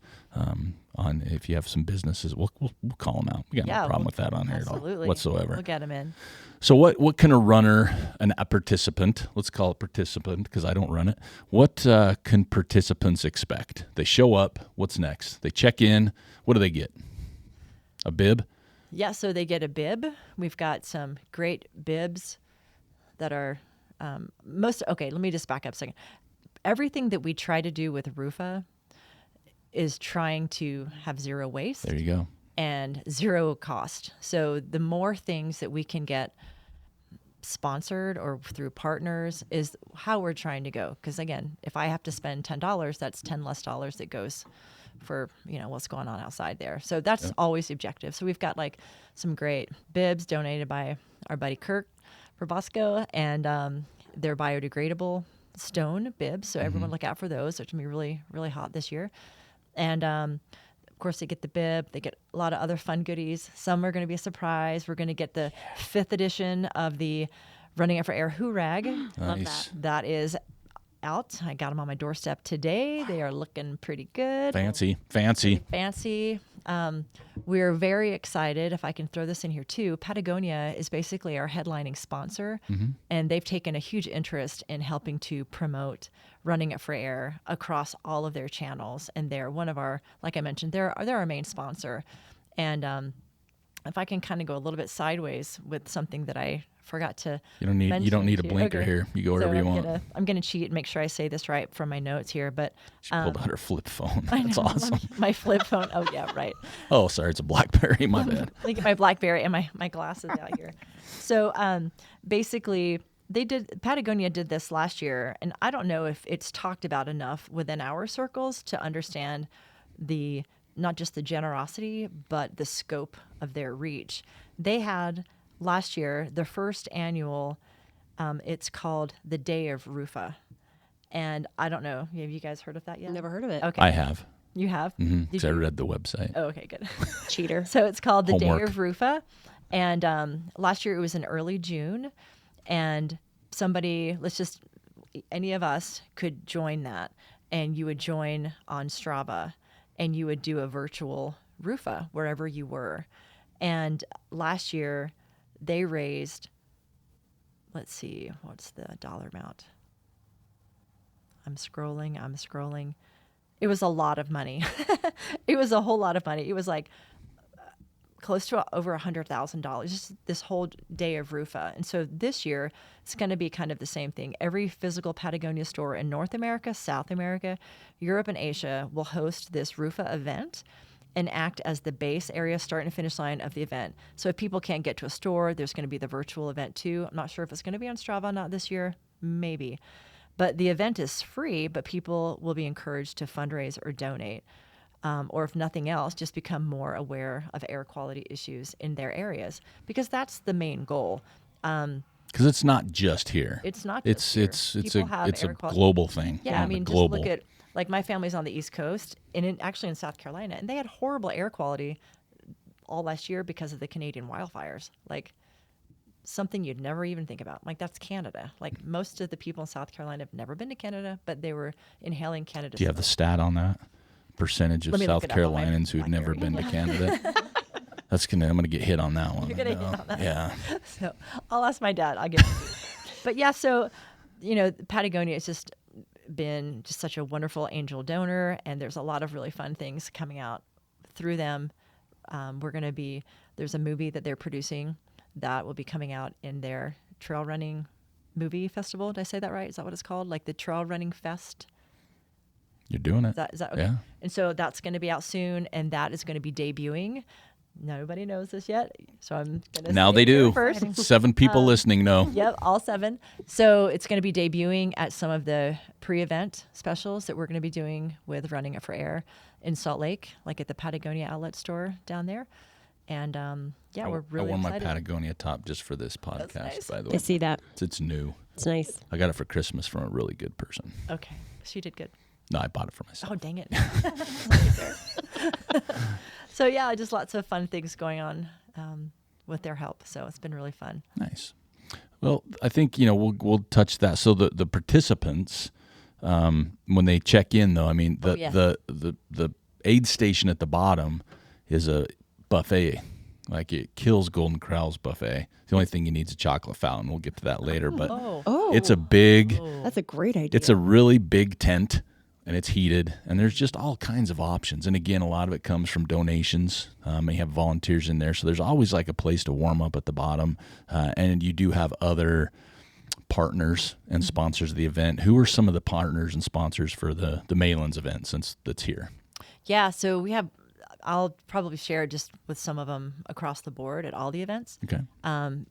on if you have some businesses, we'll call them out. We got no problem with that on here at all whatsoever. We'll get them in. So what can a runner, a participant, let's call it participant because I don't run it. What can participants expect? They show up. What's next? They check in. What do they get? A bib? Yeah, so they get a bib. We've got some great bibs that are okay, let me just back up a second. Everything that we try to do with RUFA is trying to have zero waste. There you go. And zero cost. So the more things that we can get sponsored or through partners is how we're trying to go. Because again, if I have to spend $10, that's $10 less that goes for, what's going on outside there. So that's always the objective. So we've got like some great bibs donated by our buddy Kirk for Bosco, and they're biodegradable stone bibs. So everyone look out for those, which will be really, really hot this year. And of course, they get the bib. They get a lot of other fun goodies. Some are going to be a surprise. We're going to get the 5th edition of the Running It for Air Hoorag. Love that. That is out. I got them on my doorstep today. They are looking pretty good. Fancy. We're very excited. If I can throw this in here too, Patagonia is basically our headlining sponsor, and they've taken a huge interest in helping to promote Running It for Air across all of their channels. And they're one of our, like I mentioned, they're our main sponsor. And if I can kind of go a little bit sideways with something that I forgot to mention. You don't need a blinker here. You go wherever you want. I'm gonna cheat and make sure I say this right from my notes here. But she pulled out her flip phone. That's awesome. My flip phone. Oh yeah, right. Oh, sorry, it's a BlackBerry. My bad. Look at my BlackBerry and my glasses out here. So basically, Patagonia did this last year, and I don't know if it's talked about enough within our circles to understand not just the generosity, but the scope of their reach. They had last year the first annual, it's called the Day of RUFA. And I don't know, have you guys heard of that yet? Never heard of it. Okay. I have. You have? Because I read the website. Oh, okay, good. Cheater. So it's called the Homework. Day of RUFA. And last year it was in early June. And any of us could join that. And you would join on Strava. And you would do a virtual RUFA wherever you were. And last year they raised, let's see, what's the dollar amount? I'm scrolling. It was a lot of money. It was a whole lot of money. It was like close to over $100,000, just this whole day of RUFA. And so this year, it's going to be kind of the same thing. Every physical Patagonia store in North America, South America, Europe, and Asia will host this RUFA event and act as the base area, start and finish line of the event. So if people can't get to a store, there's going to be the virtual event too. I'm not sure if it's going to be on Strava, not this year, maybe. But the event is free, but people will be encouraged to fundraise or donate. Or if nothing else, just become more aware of air quality issues in their areas, because that's the main goal. Because it's not just here. It's not just here. It's a global thing. Yeah, I mean, just look at, like, my family's on the East Coast, and actually in South Carolina, and they had horrible air quality all last year because of the Canadian wildfires. Like, something you'd never even think about. Like, that's Canada. Like, most of the people in South Carolina have never been to Canada, but they were inhaling Canada. Do you have the stat on that? Percentage of South Carolinians who've never been to Canada. I'm gonna get hit on that one. You're gonna hit on that. Yeah. So I'll ask my dad. I'll get. But yeah, so Patagonia has just been just such a wonderful angel donor, and there's a lot of really fun things coming out through them. There's a movie that they're producing that will be coming out in their trail running movie festival. Did I say that right? Is that what it's called? Like the Trail Running Fest. You're doing it. Is that okay? Yeah. And so that's going to be out soon, and that is going to be debuting. Nobody knows this yet, so I'm going to now they do. First. 7 people listening know. Yep, all 7. So it's going to be debuting at some of the pre-event specials that we're going to be doing with Running It for Air in Salt Lake, like at the Patagonia outlet store down there. And yeah, we're I really wore my excited. Patagonia top just for this podcast, nice. by the I way. see that. It's new. It's nice. I got it for Christmas from a really good person. Okay, she did good. No, I bought it for myself. Oh, dang it. So yeah, just lots of fun things going on with their help. So it's been really fun. Nice. Well, I think, we'll touch that. So the participants, when they check in, though, I mean, the aid station at the bottom is a buffet. Like, it kills Golden Corral's buffet. The only thing you need is a chocolate fountain. We'll get to that later. But it's a big, That's a great idea. it's a really big tent, and it's heated, and there's just all kinds of options. And again, a lot of it comes from donations. They have volunteers in there, so there's always like a place to warm up at the bottom. And you do have other partners and sponsors of the event. Who are some of the partners and sponsors for the Malans event, since that's here? Yeah, so we have, I'll probably share just with some of them across the board at all the events. Okay.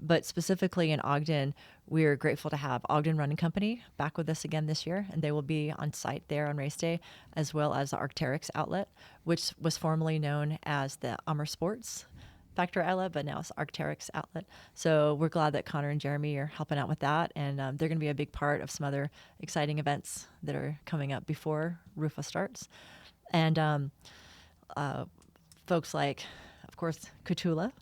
But specifically in Ogden, we're grateful to have Ogden Running Company back with us again this year, and they will be on site there on race day, as well as the Arc'teryx outlet, which was formerly known as the Amer Sports Factory outlet, but now it's Arc'teryx outlet. So we're glad that Connor and Jeremy are helping out with that, and they're going to be a big part of some other exciting events that are coming up before RUFA starts. And folks like, of course, Cthulhu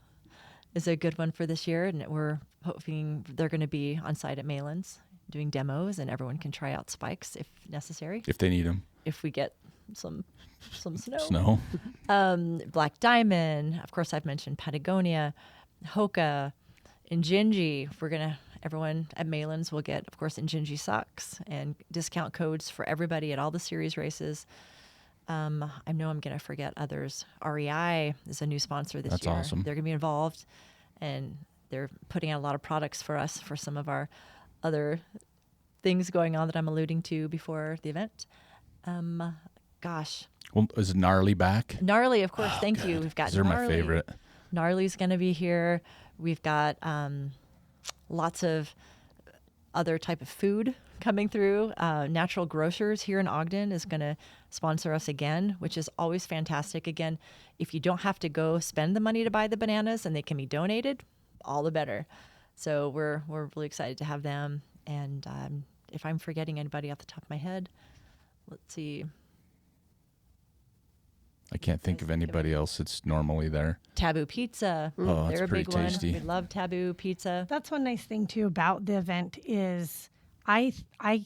is a good one for this year, and we're hoping they're going to be on site at Malans doing demos, and everyone can try out spikes if necessary. If they need them. If we get some snow. Snow. Black Diamond, of course, I've mentioned Patagonia, Hoka, Injinji. Everyone at Malans will get, of course, Injinji socks and discount codes for everybody at all the series races. I know I'm going to forget others. REI is a new sponsor this year. That's awesome. They're going to be involved, and they're putting out a lot of products for us for some of our other things going on that I'm alluding to before the event. Well, is Gnarly back? Gnarly, of course. Thank you. We've got They're Gnarly. my favorite. Gnarly's going to be here. We've got lots of other type of food coming through. Natural Grocers here in Ogden is going to sponsor us again, which is always fantastic. Again, if you don't have to go spend the money to buy the bananas and they can be donated, all the better. So we're really excited to have them. And if I'm forgetting anybody off the top of my head, let's see. I can't think of anybody else that's normally there. Taboo Pizza. Oh, that's They're a pretty big tasty. one. We love Taboo Pizza. That's one nice thing too about the event is I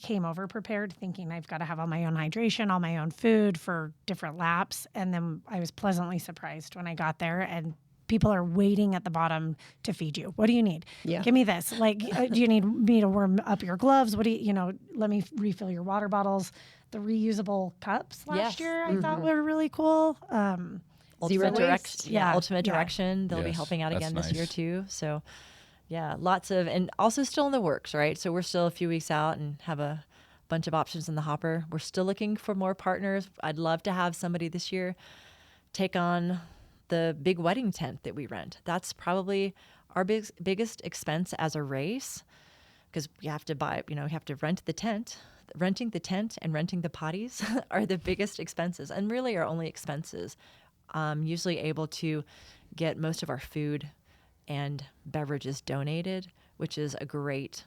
came over prepared thinking I've got to have all my own hydration, all my own food for different laps. And then I was pleasantly surprised when I got there and people are waiting at the bottom to feed you. What do you need? Yeah. Give me this. Like, do you need me to warm up your gloves? What do let me refill your water bottles. The reusable cups last year I thought were really cool. Ultimate waste. Ultimate Direction. They'll be Yes, helping out that's again this year nice. too. So yeah, lots of, and also still in the works, right? So we're still a few weeks out and have a bunch of options in the hopper. We're still looking for more partners. I'd love to have somebody this year take on the big wedding tent that we rent. That's probably our biggest expense as a race, because you have to buy, you have to rent the tent. Renting the tent and renting the potties are the biggest expenses, and really our only expenses. Usually able to get most of our food and beverages donated, which is a great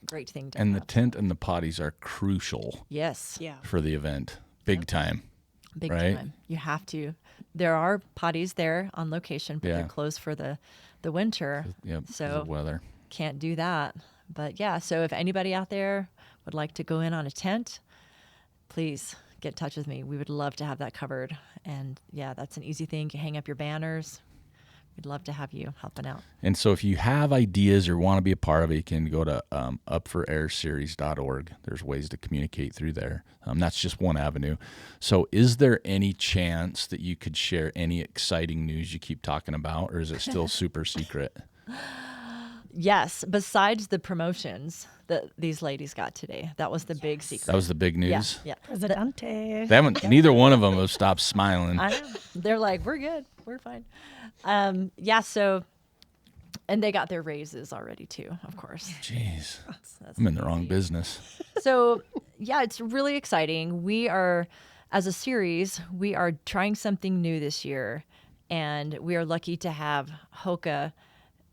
thing to And have. the tent and the potties are crucial Yes. Yeah. for the event. Big time. Big right? time. You have to. There are potties there on location, but Yeah. they're closed for the winter. Yep. 'Cause So of weather. can't do that. But yeah, so if anybody out there would like to go in on a tent, please get in touch with me. We would love to have that covered. And yeah, that's an easy thing. You hang up your banners. We'd love to have you helping out. And so if you have ideas or want to be a part of it, you can go to upforairseries.org. There's ways to communicate through there. That's just one avenue. So is there any chance that you could share any exciting news you keep talking about, or is it still super secret? Yes, besides the promotions that these ladies got today. That was the big secret. That was the big news? Yeah. Presidente. They haven't, neither one of them have stopped smiling. I know. They're like, we're good. We're fine. So, and they got their raises already too, of course. Jeez. That's I'm in the wrong business. So, yeah, it's really exciting. We are, as a series, we are trying something new this year. And we are lucky to have Hoka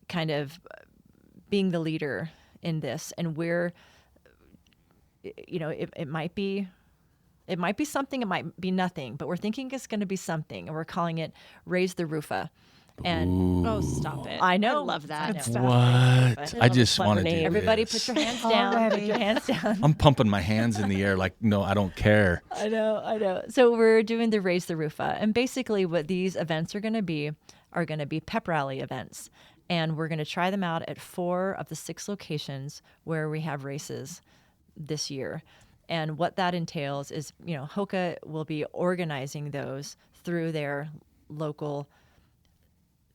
kind of being the leader in this. And we're, it might be something, it might be nothing, but we're thinking it's going to be something. And we're calling it Raise the RUFA. And Oh, stop it. I know. I love that. Good stuff. What? I just clever want to do name. Everybody this. put your hands down. Put your hands down. I'm pumping my hands in the air like, no, I don't care. I know. So we're doing the Raise the RUFA. And basically what these events are going to be pep rally events. And we're going to try them out at 4 of the 6 locations where we have races this year. And what that entails is, Hoka will be organizing those through their local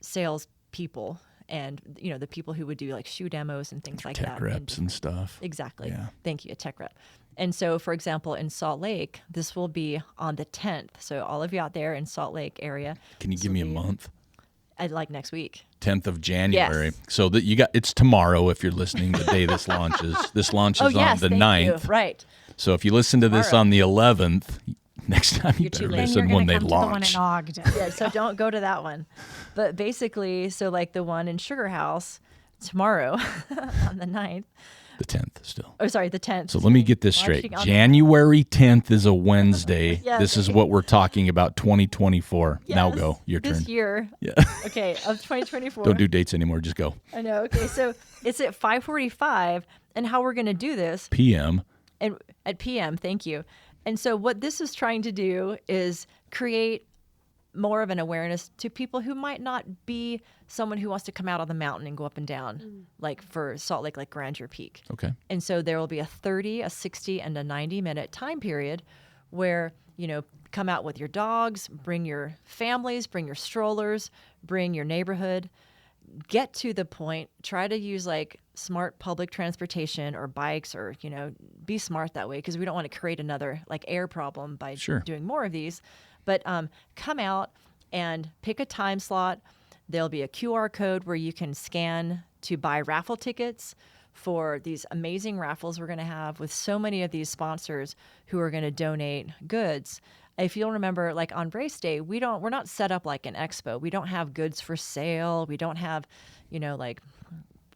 sales people and, the people who would do like shoe demos and things like Tech that. reps and stuff. Exactly. Yeah. Thank you, a tech rep. And so, for example, in Salt Lake, this will be on the 10th. So all of you out there in Salt Lake area. Can you give me a month? I'd like next week. 10th of January. Yes. So that it's tomorrow if you're listening the day this launches. This launches on the thank 9th. you. Right. So if you listen to this Tomorrow. on the 11th, next time you better too late. And listen you're when gonna they come to the one in launch. Ogden. Yeah, so don't go to that one. But basically, so like the one in Sugar House tomorrow on the 9th. The 10th still. Oh, sorry, the 10th. So let me get this straight. Launching on- January 10th is a Wednesday. Yes. This is what we're talking about, 2024. Now Yes, go. Your turn. This year. Yeah. Okay, of 2024. Don't do dates anymore. Just go. I know. Okay, so it's at 5:45, and how we're going to do this PM. and at PM. Thank you. And so what this is trying to do is create more of an awareness to people who might not be someone who wants to come out on the mountain and go up and down, like for Salt Lake, like Grandeur Peak. Okay. And so there will be a 30, a 60, and a 90-minute time period where, come out with your dogs, bring your families, bring your strollers, bring your neighborhood, get to the point, try to use like smart public transportation or bikes or, be smart that way because we don't want to create another like air problem by doing more of these. But come out and pick a time slot. There'll be a QR code where you can scan to buy raffle tickets for these amazing raffles we're going to have with so many of these sponsors who are going to donate goods. If you'll remember, like on race day, we're not set up like an expo. We don't have goods for sale. We don't have, like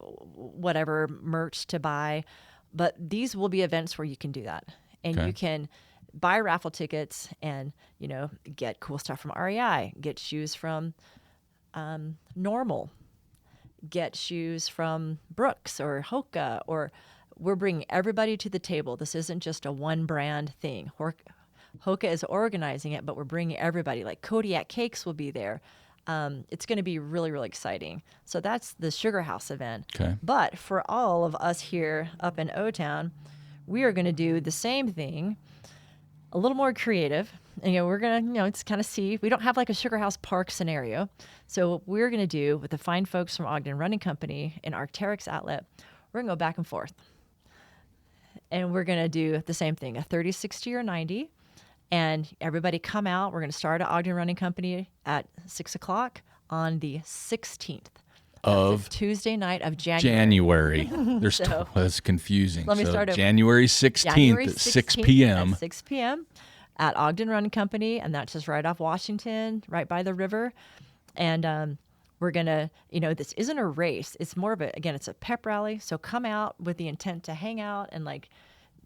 whatever merch to buy. But these will be events where you can do that. And you can buy raffle tickets and, get cool stuff from REI, get shoes from Normal, get shoes from Brooks or Hoka, or we're bringing everybody to the table. This isn't just a one brand thing. Hoka is organizing it, but we're bringing everybody. Like Kodiak Cakes will be there. It's going to be really, really exciting. So that's the Sugar House event. Okay. But for all of us here up in O-Town, we are going to do the same thing, a little more creative. And, we're going to, just kind of see. We don't have like a Sugar House Park scenario. So what we're going to do with the fine folks from Ogden Running Company and Arc'teryx Outlet, we're going to go back and forth. And we're going to do the same thing, a 30, 60, or 90. And everybody come out. We're going to start at Ogden Running Company at 6 o'clock on the 16th. Of Tuesday night of January. There's that's confusing. Let me start over. January 16th January at 6 16th p.m. At 6 p.m. at Ogden Running Company, and that's just right off Washington, right by the river. And we're going to, this isn't a race. It's more of it's a pep rally. So come out with the intent to hang out and like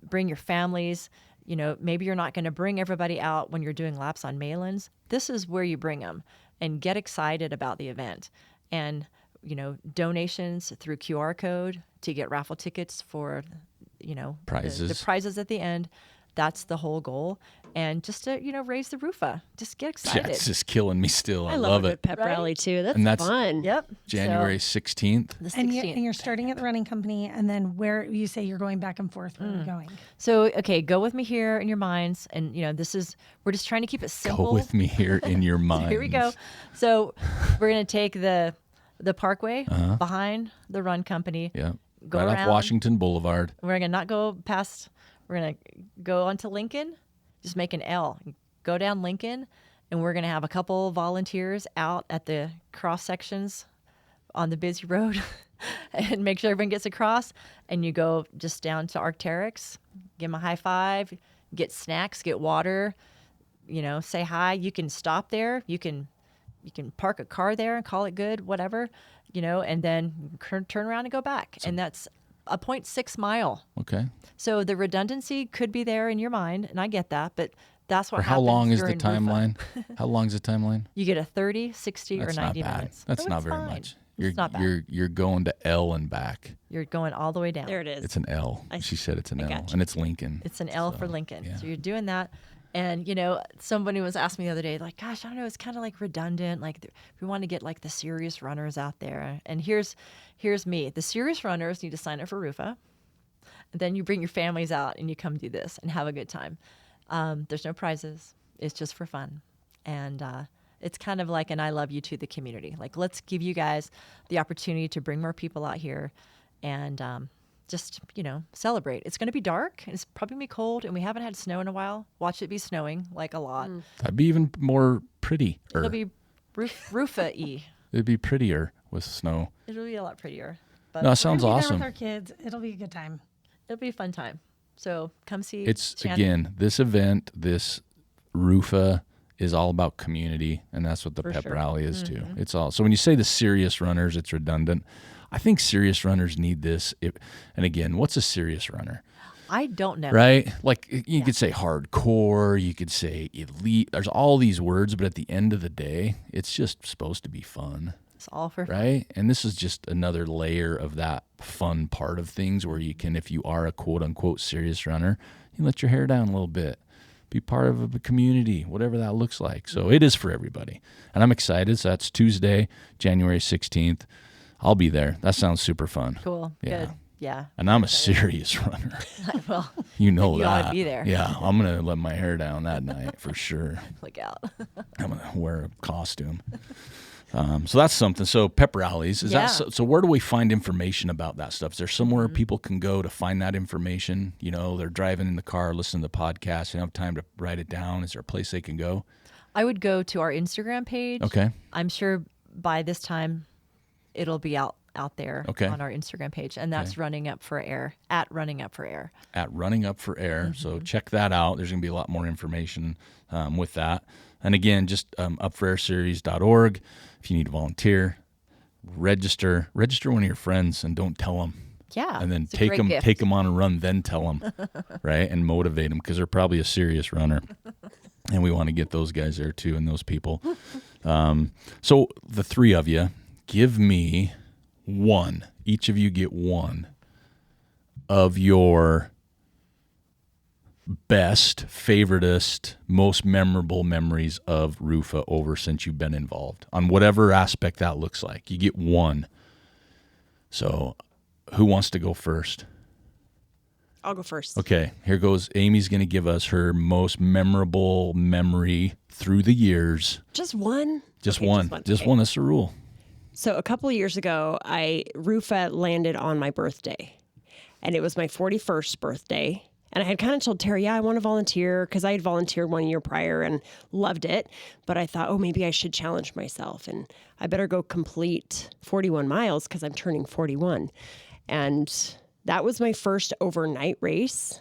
bring your families. Maybe you're not going to bring everybody out when you're doing laps on Malans. This is where you bring them and get excited about the event. And donations through QR code to get raffle tickets for, Prizes. The prizes at the end. That's the whole goal. And just to, raise the RUFA. Just get excited. Yeah, it's just killing me still. I love a it. good pep rally too. And that's fun. Yep. January So, 16th. the 16th. And you're starting at the running company, and then where you say you're going back and forth, where you're going. So, okay, go with me here in your minds. And, we're just trying to keep it simple. Go with me here in your mind. Here we go. So we're going to take the parkway behind the run company. Yeah. Go right around. off Washington Boulevard. We're going to not go past, we're going to go onto Lincoln, just make an L, go down Lincoln, and we're going to have a couple volunteers out at the cross sections on the busy road and make sure everyone gets across. And you go just down to Arc'teryx, give them a high five, get snacks, get water, say hi. You can stop there. You can you can park a car there and call it good, whatever, and then turn around and go back. And that's a 0.6 mile. Okay. So the redundancy could be there in your mind, and I get that, but that's what For happens. how long is the during timeline? RUFA. How long is the timeline? You get a 30, 60, That's or 90 not bad. minutes. That's So not it's very fine. much. It's not bad. You're going to L and back. You're going all the way down. There it is. It's an L. She said it's an L, gotcha. and it's Lincoln. It's an L for Lincoln. yeah. So you're doing that. And, somebody was asking me the other day, like, gosh, I don't know, it's kind of like redundant. Like, we want to get like the serious runners out there. And here's me. The serious runners need to sign up for RUFA. And then you bring your families out and you come do this and have a good time. There's no prizes. It's just for fun. And it's kind of like an I love you to the community. Like, let's give you guys the opportunity to bring more people out here and just, celebrate. It's going to be dark. And it's probably going to be cold. And we haven't had snow in a while. Watch it be snowing, like a lot. That'd be even more pretty. It'll be RUFA-y. It'd be prettier with snow. It'll be a lot prettier. But No, it sounds We're gonna be there awesome. with our kids. It'll be a good time. it'll be a fun time. So come see It's Shannon. again, this event, this RUFA is all about community, and that's what the For pep sure. rally is too. It's all. So when you say the serious runners, it's redundant. I think serious runners need this. And again, what's a serious runner? I don't know. Right? Like you could say hardcore, you could say elite. There's all these words, but at the end of the day, it's just supposed to be fun, It's all for right? And this is just another layer of that fun part of things where you can, if you are a quote unquote serious runner, you let your hair down a little bit, be part of a community, whatever that looks like. So it is for everybody. And I'm excited. So that's Tuesday, January 16th. I'll be there. That sounds super fun. Cool. Yeah. Good. Yeah. And I'm a serious runner. Well, You know You that. ought to be there. Yeah, I'm going to let my hair down that night for sure. look out. I'm going to wear a costume. So that's something. So pep rallies. Is Yeah. that so where do we find information about that stuff? Is there somewhere people can go to find that information? They're driving in the car, listening to the podcast, they don't have time to write it down. Is there a place they can go? I would go to our Instagram page. Okay. I'm sure by this time it'll be out there Okay. on our Instagram page. And that's Running Up for Air, at Running Up for Air. At Running Up for Air. So check that out. There's going to be a lot more information with that. And again, just upforairseries.org. If you need to volunteer, register one of your friends and don't tell them. Yeah. And then it's a great gift. take them on a run, then tell them, right? And motivate them because they're probably a serious runner. And we want to get those guys there too and those people. So the three of you, give me one. Each of you get one of your best, favoritist, most memorable memories of RUFA over since you've been involved on whatever aspect that looks like. You get one. So who wants to go first? I'll go first. Okay, here goes. Amy's going to give us her most memorable memory through the years. Just one? Just Okay, one. Just Okay. one. That's the rule. So a couple of years ago, RUFA landed on my birthday, and it was my 41st birthday. And I had kind of told Terry, I want to volunteer because I had volunteered 1 year prior and loved it. But I thought, maybe I should challenge myself and I better go complete 41 miles because I'm turning 41. And that was my first overnight race.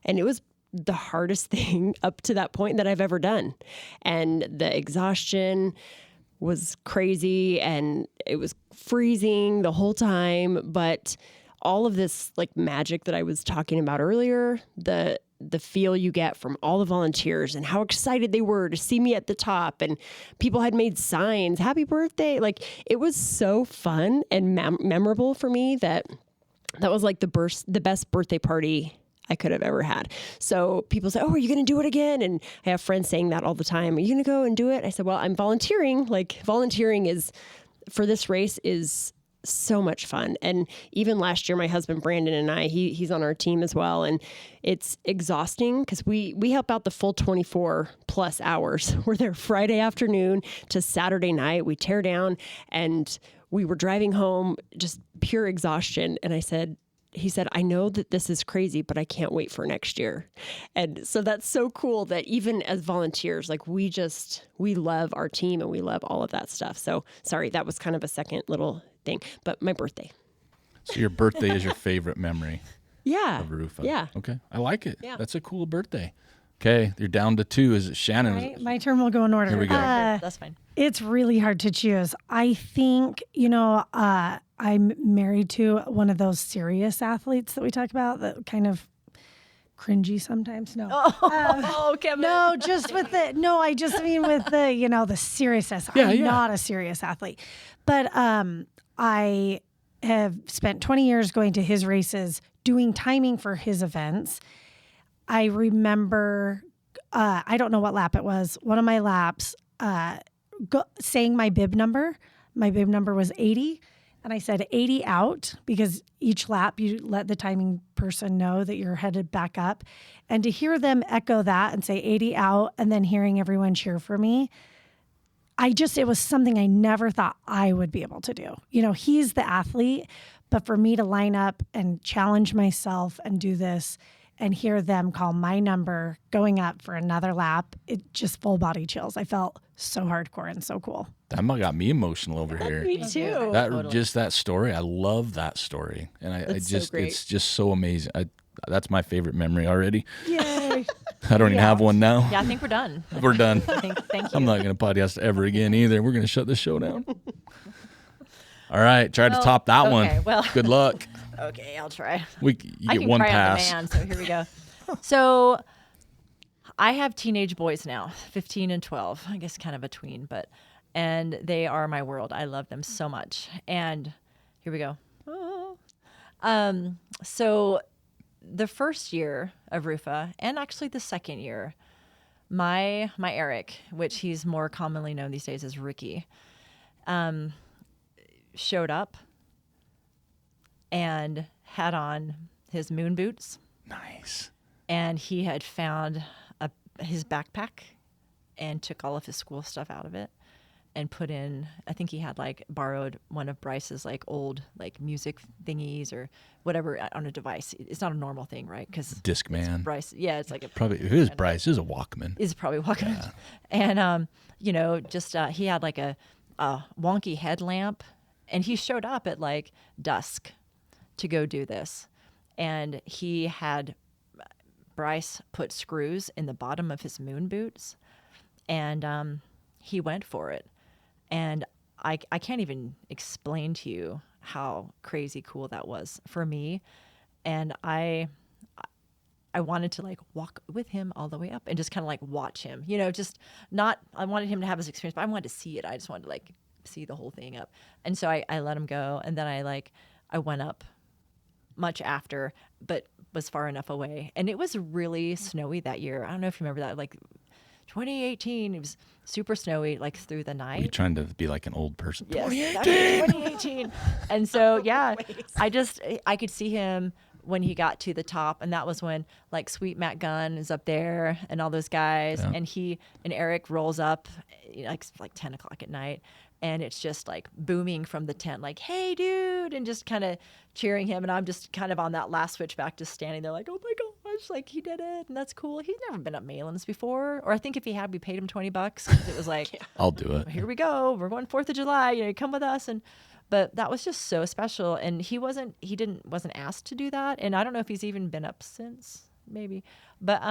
And it was the hardest thing up to that point that I've ever done. And the exhaustion was crazy and it was freezing the whole time. But all of this like magic that I was talking about earlier, the feel you get from all the volunteers and how excited they were to see me at the top, and people had made signs, happy birthday. Like it was so fun and memorable for me that was like the best birthday party I could have ever had. So people say, are you going to do it again? And I have friends saying that all the time. Are you going to go and do it? I said, well, I'm volunteering. Like volunteering is for this race is so much fun. And even last year, my husband, Brandon, and I, he's on our team as well. And it's exhausting because we help out the full 24 plus hours. We're there Friday afternoon to Saturday night. We tear down and we were driving home, just pure exhaustion. And he said, I know that this is crazy, but I can't wait for next year. And so that's so cool that even as volunteers, like we love our team and we love all of that stuff. So sorry, that was kind of a second little thing, but my birthday. So your birthday is your favorite memory Yeah. of RUFA. Yeah. Okay. I like it. Yeah. That's a cool birthday. Okay, you're down to 2. Is it Shannon? My turn will go in order. Here we go. That's fine. It's really hard to choose. I think, I'm married to one of those serious athletes that we talk about that kind of cringy sometimes. No. Kevin. No, I just mean with the seriousness. I'm not a serious athlete. But I have spent 20 years going to his races, doing timing for his events. I remember, I don't know what lap it was. One of my laps, saying my bib number. My bib number was 80. And I said 80 out because each lap you let the timing person know that you're headed back up. And to hear them echo that and say 80 out and then hearing everyone cheer for me, it was something I never thought I would be able to do. He's the athlete, but for me to line up and challenge myself and do this and hear them call my number going up for another lap, it just full body chills. I felt so hardcore and so cool. That got me emotional over here. Me too. Just that story. I love that story, and it's just so amazing. That's my favorite memory already. Yay! I don't even have one now. Yeah, I think we're done. We're done. Thank you. I'm not going to podcast ever again either. We're going to shut this show down. All right, try to top that one. Well, good luck. Okay, I'll try. You get one pass. So here we go. So I have teenage boys now, 15 and 12. I guess kind of a tween, and they are my world. I love them so much. And here we go. So the first year of RUFA, and actually the second year, my Eric, which he's more commonly known these days as Ricky, showed up and had on his moon boots. Nice. And he had found his backpack and took all of his school stuff out of it and put in, I think he had borrowed one of Bryce's old music thingies or whatever on a device. It's not a normal thing, right? Because Discman. Bryce, yeah, it's probably it is Bryce. It is a Walkman. Is probably Walkman. Yeah. And he had a wonky headlamp, and he showed up at dusk to go do this, and he had Bryce put screws in the bottom of his moon boots, and he went for it. And I can't even explain to you how crazy cool that was for me. And I wanted to walk with him all the way up and just kind of watch him, I wanted him to have his experience, but I wanted to see it. I just wanted to see the whole thing up. And so I let him go. And then I went up much after, but was far enough away. And it was really snowy that year. I don't know if you remember that, 2018, it was super snowy, through the night. Are you trying to be like an old person? Yes, 2018. And so, yeah, I could see him when he got to the top. And that was when Sweet Matt Gunn is up there and all those guys. Yeah. And Eric rolls up like 10 o'clock at night. And it's just booming from the tent, hey, dude, and just kind of cheering him. And I'm just kind of on that last switchback, just standing there oh, my gosh, he did it. And that's cool. He's never been up Malans before. Or I think if he had, we paid him $20. 'Cause it was I'll do it. Here we go. We're going 4th of July. Come with us. But that was just so special. And he wasn't asked to do that. And I don't know if he's even been up since, maybe. But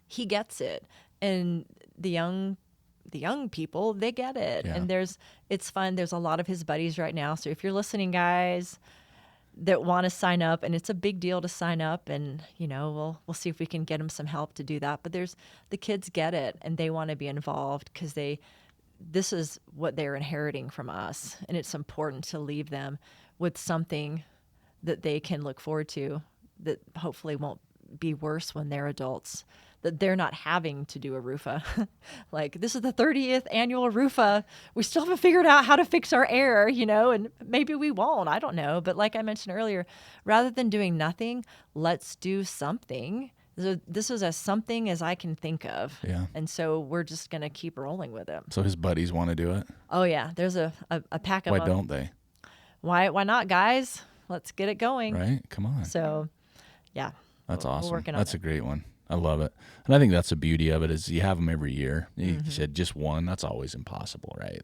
he gets it. And the young people, they get it. Yeah. And it's fun. There's a lot of his buddies right now. So if you're listening, guys, that want to sign up, and it's a big deal to sign up, and we'll see if we can get them some help to do that. But the kids get it, and they want to be involved because this is what they're inheriting from us, and it's important to leave them with something that they can look forward to that hopefully won't be worse when they're adults, that they're not having to do a RUFA. This is the 30th annual RUFA. We still haven't figured out how to fix our air, and maybe we won't. I don't know. But like I mentioned earlier, rather than doing nothing, let's do something. This is as something as I can think of. Yeah. And so we're just going to keep rolling with it. So his buddies want to do it? Oh, yeah. There's a pack of them. Why don't they? Why not, guys? Let's get it going. Right? Come on. So, yeah. That's awesome. We're working on That's it. a great one. I love it. And I think that's the beauty of it is you have them every year. You Mm-hmm. said just one. That's always impossible, right?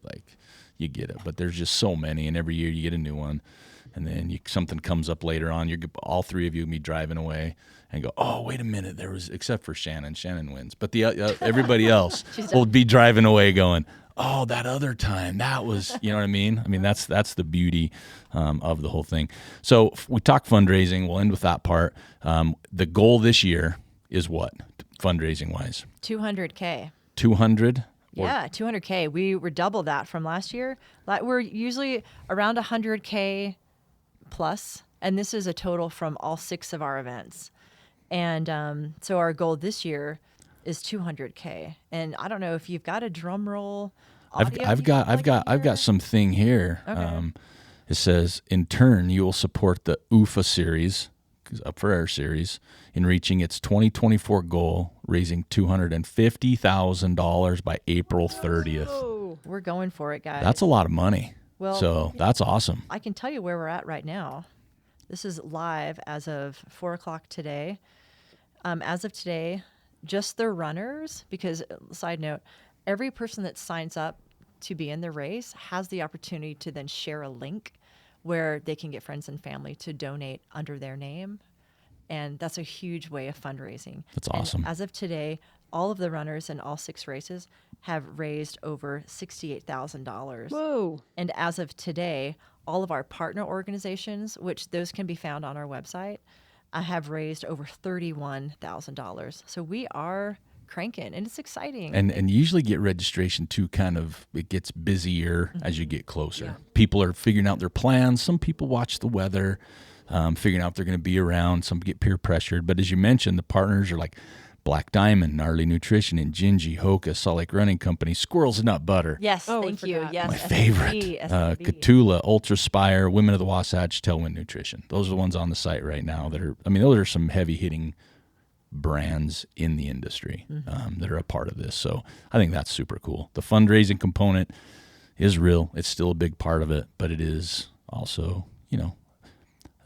You get it. But there's just so many, and every year you get a new one. and then something comes up later on. All three of you will be driving away and go, oh, wait a minute, except for Shannon. Shannon wins. But the everybody else will be driving away going, oh, that other time, that was, you know what I mean? I mean, that's the beauty of the whole thing. So we talk fundraising. We'll end with that part. The goal this year is what, fundraising-wise? $200K. 200? Yeah, $200K. We were double that from last year. We're usually around $100K plus, and this is a total from all 6 of our events. And so our goal this year is $200K. And I don't know if you've got a drum roll. I've got something here. Okay. It says, in turn, you will support the UFA series, Up for Air series, in reaching its 2024 goal, raising $250,000 by April 30th. Oh, we're going for it, guys. That's a lot of money. Well, so that's awesome. I can tell you where we're at right now. This is live as of 4:00 today. As of today, just the runners, because side note, every person that signs up to be in the race has the opportunity to then share a link where they can get friends and family to donate under their name. And that's a huge way of fundraising. That's awesome. And as of today, all of the runners in all 6 races have raised over $68,000. Whoa. And as of today, all of our partner organizations, which those can be found on our website, have raised over $31,000. So we are cranking, and it's exciting. And you usually get registration too, it gets busier as you get closer. Yeah. People are figuring out their plans. Some people watch the weather, figuring out if they're going to be around. Some get peer pressured. But as you mentioned, the partners are like Black Diamond, Gnarly Nutrition, and Gingy, Hoka, Salt Lake Running Company, Squirrels and Nut Butter. Yes, thank you. Yes, my favorite. Catula, Ultra Spire, Women of the Wasatch, Tailwind Nutrition. Those are the ones on the site right now those are some heavy hitting brands in the industry that are a part of this. So I think that's super cool. The fundraising component is real. It's still a big part of it, but it is also,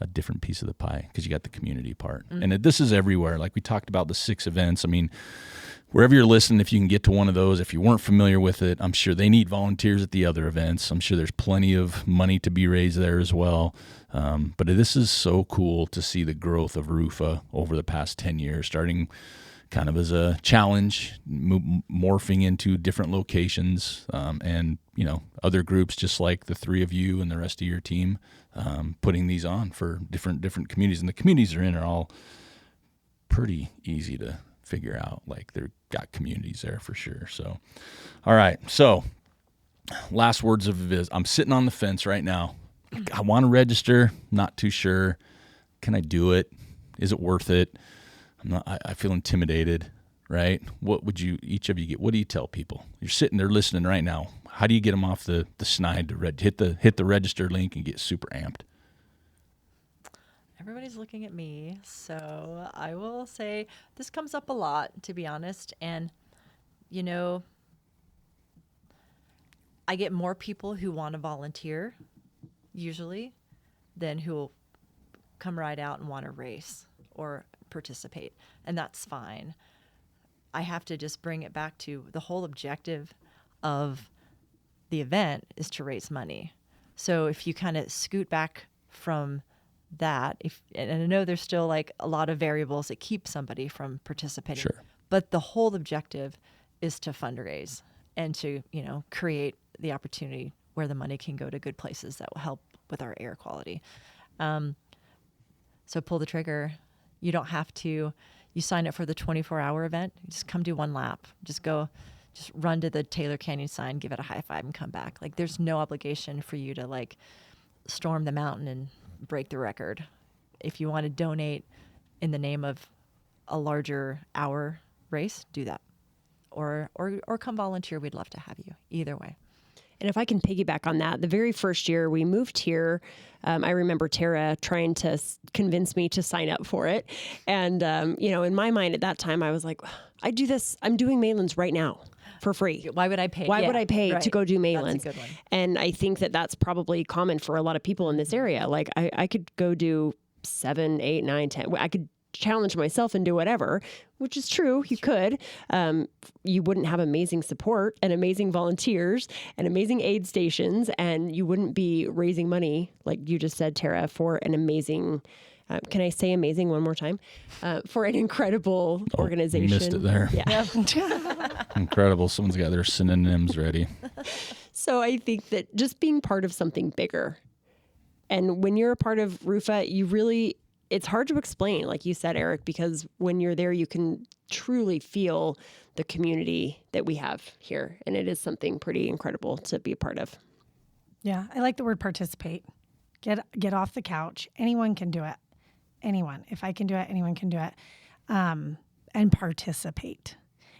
a different piece of the pie because you got the community part. And this is everywhere. Like we talked about the 6 events. I mean, wherever you're listening, if you can get to one of those, if you weren't familiar with it, I'm sure they need volunteers at the other events. I'm sure there's plenty of money to be raised there as well. But this is so cool to see the growth of RUFA over the past 10 years, starting kind of as a challenge, morphing into different locations, and other groups just like the 3 of you and the rest of your team, putting these on for different communities. And the communities they're in are all pretty easy to figure out. Like they've got communities there for sure. So, all right. So last words of this. I'm sitting on the fence right now. I want to register. Not too sure. Can I do it? Is it worth it? I feel intimidated, right? What would each of you get? What do you tell people? You're sitting there listening right now. How do you get them off the snide to hit the register link and get super amped? Everybody's looking at me, so I will say this comes up a lot, to be honest. And, I get more people who want to volunteer, usually, than who will come right out and want to race or participate. And that's fine. I have to just bring it back to the whole objective of the event is to raise money. So if you kind of scoot back from that, and I know there's still like a lot of variables that keep somebody from participating, sure, but the whole objective is to fundraise and to, create the opportunity where the money can go to good places that will help with our air quality. So pull the trigger. You don't have to, you sign up for the 24-hour event, you just come do 1 lap, just run to the Taylor Canyon sign, give it a high five and come back. Like there's no obligation for you to like storm the mountain and break the record. If you want to donate in the name of a larger hour race, do that. Or come volunteer. We'd love to have you. Either way. And if I can piggyback on that, the very first year we moved here, I remember Tara trying to convince me to sign up for it. And, in my mind at that time, I was like, I do this. I'm doing Malans right now for free. Why would I pay? Why would I pay right. to go do Malans? That's a good one. And I think that's probably common for a lot of people in this area. Like I could go do 7, 8, 9, 10. I could challenge myself and do whatever, which is true. You could. You wouldn't have amazing support and amazing volunteers and amazing aid stations, and you wouldn't be raising money, like you just said, Tara, for an amazing, can I say amazing one more time? For an incredible organization. You missed it there. Yeah. Incredible. Someone's got their synonyms ready. So I think that just being part of something bigger, and when you're a part of RUFA, it's hard to explain, like you said, Eric, because when you're there, you can truly feel the community that we have here. And it is something pretty incredible to be a part of. Yeah, I like the word participate. Get off the couch. Anyone can do it. Anyone. If I can do it, anyone can do it. And participate.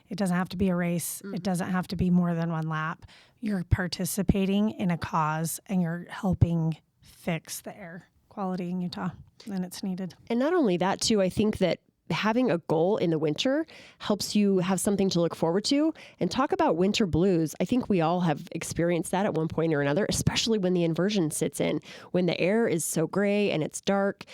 It doesn't have to be a race. Mm-hmm. It doesn't have to be more than one lap. You're participating in a cause, and you're helping fix the air quality in Utah, and it's needed. And not only that, too, I think that having a goal in the winter helps you have something to look forward to. And talk about winter blues. I think we all have experienced that at one point or another, especially when the inversion sits in, when the air is so gray and it's dark.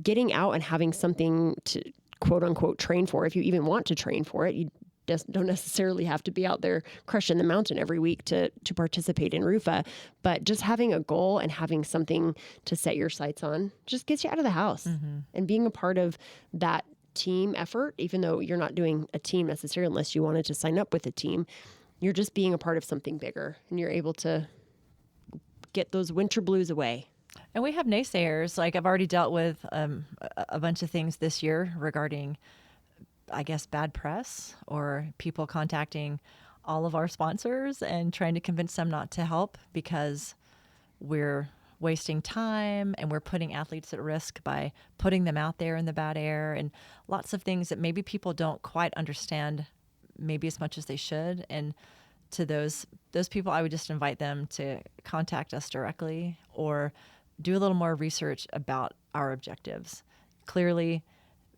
Getting out and having something to quote unquote train for, if you even want to train for it, you just don't necessarily have to be out there crushing the mountain every week to participate in RUFA, but just having a goal and having something to set your sights on just gets you out of the house. Mm-hmm. And being a part of that team effort, even though you're not doing a team necessarily unless you wanted to sign up with a team, you're just being a part of something bigger, and you're able to get those winter blues away. And we have naysayers. Like, I've already dealt with a bunch of things this year regarding, I guess, bad press or people contacting all of our sponsors and trying to convince them not to help because we're wasting time and we're putting athletes at risk by putting them out there in the bad air, and lots of things that maybe people don't quite understand maybe as much as they should. And to those people, I would just invite them to contact us directly or do a little more research about our objectives. Clearly,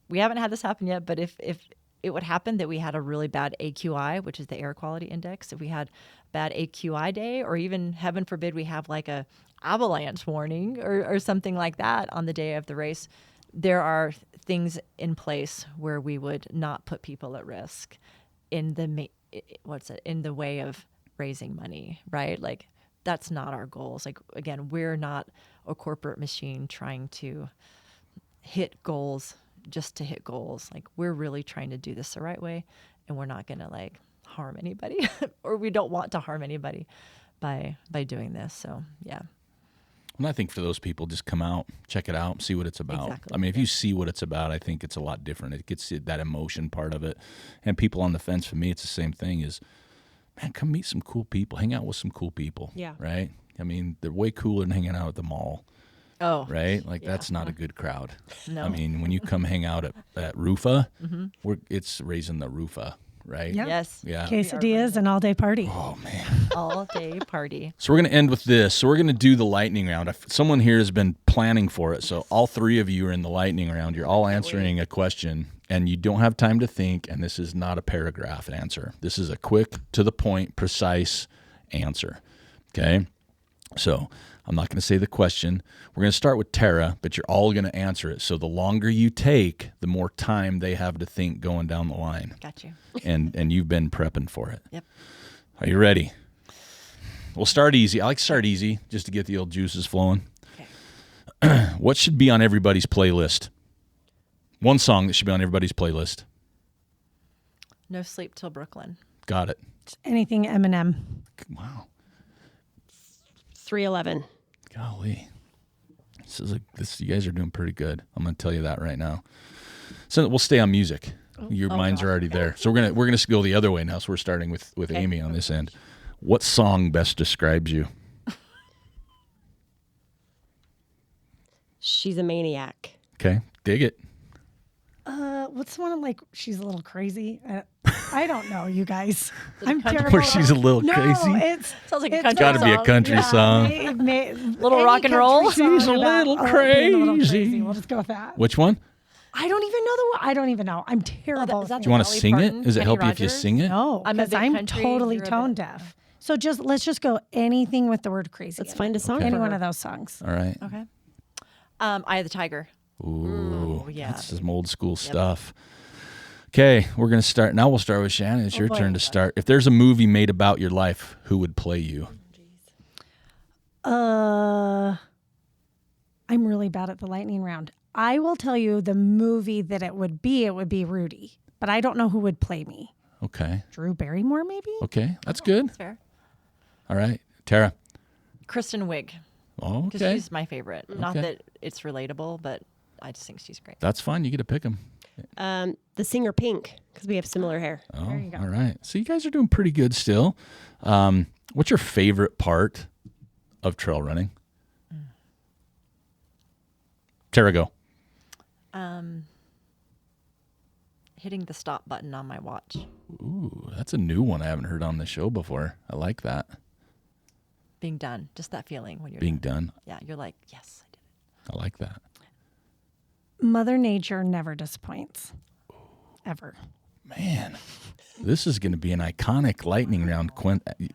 we haven't had this happen yet, but if it would happen that we had a really bad AQI, which is the air quality index, if we had bad AQI day, or even, heaven forbid, we have like a avalanche warning or something like that on the day of the race, there are things in place where we would not put people at risk in the way of raising money, right? Like, that's not our goals. Like, again, we're not a corporate machine trying to hit goals just to hit goals. Like, we're really trying to do this the right way, and we're not going to like harm anybody or we don't want to harm anybody by doing this. So, yeah. And I think for those people, just come out, check it out, see what it's about. Exactly. I mean, if you see what it's about, I think it's a lot different. It gets that emotion part of it. And people on the fence, for me, it's the same thing is, man, come meet some cool people. Hang out with some cool people. Yeah. Right? I mean, they're way cooler than hanging out at the mall. Oh. Right? Like, that's not a good crowd. No. I mean, when you come hang out at RUFA, it's raising the RUFA, right? Yeah. Yes. Yeah. Quesadillas and all-day party. Oh, man. All day party. So we're going to end with this. So we're going to do the lightning round. Someone here has been planning for it. So all three of you are in the lightning round. You're all answering a question, and you don't have time to think, and this is not a paragraph answer. This is a quick, to the point, precise answer. Okay? So I'm not going to say the question. We're going to start with Tara, but you're all going to answer it. So the longer you take, the more time they have to think going down the line. Got you. And you've been prepping for it. Yep. Are you ready? We'll start easy. I like to start easy just to get the old juices flowing. Okay. What should be on everybody's playlist? One song that should be on everybody's playlist. No Sleep Till Brooklyn. Got it. Anything Eminem. Wow. 311. Golly. You guys are doing pretty good. I'm going to tell you that right now. So we'll stay on music. Your minds are already there. So we're gonna go the other way now. So we're starting with Amy on this end. What song best describes you? She's a Maniac. Okay, dig it. What's the one like? She's a little crazy. I don't know, you guys. I'm terrible. Where she's a little no, crazy. It's Sounds like a it's country Got to be a song. country song. Little rock and roll. She's a little crazy. We'll just go with that. Which one? I don't even know I don't even know. I'm terrible. is that Do you want to Dolly sing Parton, it? Does it Kenny help you if you Rogers? sing it? No, I'm a because big I'm country, totally you're a tone bit- deaf. So let's just go anything with the word crazy. Let's in find it. a song. Okay. Any for one her. of those songs. All right. Okay. Eye of the Tiger. Ooh. yeah. That's some old school stuff. Okay, we're going to start. Now we'll start with Shannon. It's your turn to start. If there's a movie made about your life, who would play you? I'm really bad at the lightning round. I will tell you the movie that it would be Rudy. But I don't know who would play me. Okay. Drew Barrymore, maybe? Okay, that's good. That's fair. All right. Tara? Kristen Wiig. Oh, Because okay. she's my favorite. Not that it's relatable, but I just think she's great. That's fine. You get to pick them. The singer Pink, because we have similar hair. Oh, There you go. all right. So you guys are doing pretty good still. What's your favorite part of trail running? Tara, go. Hitting the stop button on my watch. Ooh, that's a new one I haven't heard on the show before. I like that. Being done. Just that feeling when you're Being done. Yeah, you're like, yes, I did it. I like that. Mother Nature never disappoints. Ever. Man, this is going to be an iconic lightning round.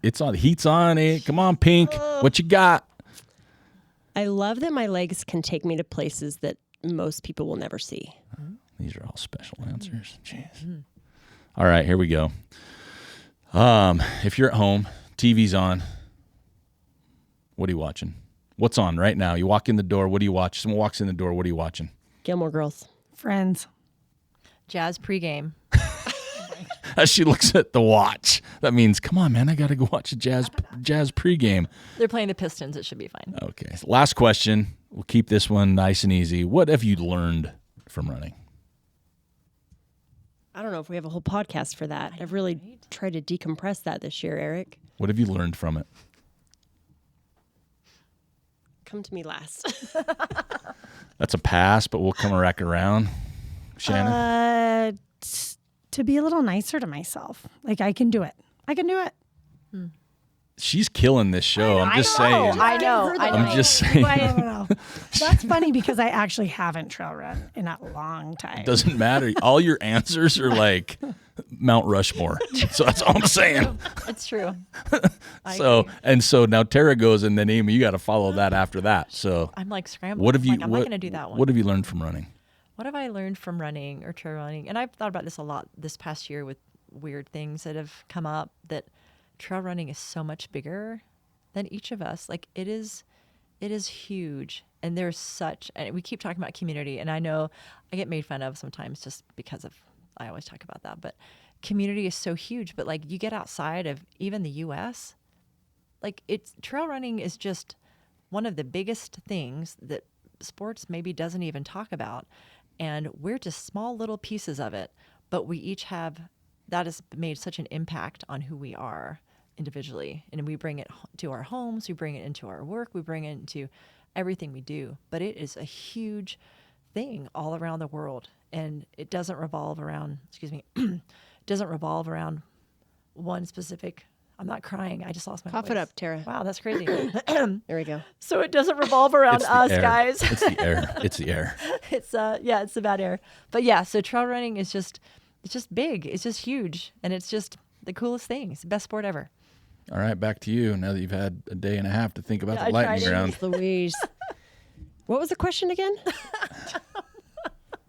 It's on. Heat's on. Come on, Pink. What you got? I love that my legs can take me to places that most people will never see. These are all special answers. Jeez. All right, here we go. If you're at home, TV's on. What are you watching? What's on right now? You walk in the door. What do you watch? Someone walks in the door. What are you watching? Gilmore Girls. Friends. Jazz pregame. As she looks at the watch, that means, come on, man, I got to go watch a jazz pregame. They're playing the Pistons. It should be fine. Okay. Last question. We'll keep this one nice and easy. What have you learned from running? I don't know if we have a whole podcast for that. I've really tried to decompress that this year, Eric. What have you learned from it? Come to me last. Uh, That's a pass, but we'll come back around. Shannon? To be a little nicer to myself. Like, I can do it. I can do it. She's killing this show. I'm just saying. I know. I'm just saying. I don't know. That's funny because I actually haven't trail run in a long time. Doesn't matter. All your answers are like Mount Rushmore. So that's all I'm saying. It's true. So now Tara goes, and then Amy, you got to follow that after that. So I'm like scrambling. what have you? I'm not going to do that one. What have you learned from running? What have I learned from running or trail running? And I've thought about this a lot this past year with weird things that have come up, that trail running is so much bigger than each of us. Like it is huge. And and we keep talking about community, and I know I get made fun of sometimes just because I always talk about that, but community is so huge. But like you get outside of even the US, like trail running is just one of the biggest things that sports maybe doesn't even talk about. And we're just small little pieces of it, but we each have, that has made such an impact on who we are individually. And we bring it to our homes, we bring it into our work, we bring it into everything we do. But it is a huge thing all around the world. And it doesn't revolve around, one specific, I'm not crying, I just lost my Cough voice. it up, Tara. Wow, that's crazy. There we go. So it doesn't revolve around us, air. guys. It's the air. It's the air. It's the bad air. But yeah, so trail running is it's just big. It's just huge. And it's just the coolest thing. It's the best sport ever. All right, back to you. Now that you've had a day and a half to think about Yeah, the I lightning tried it. round. Louise. What was the question again?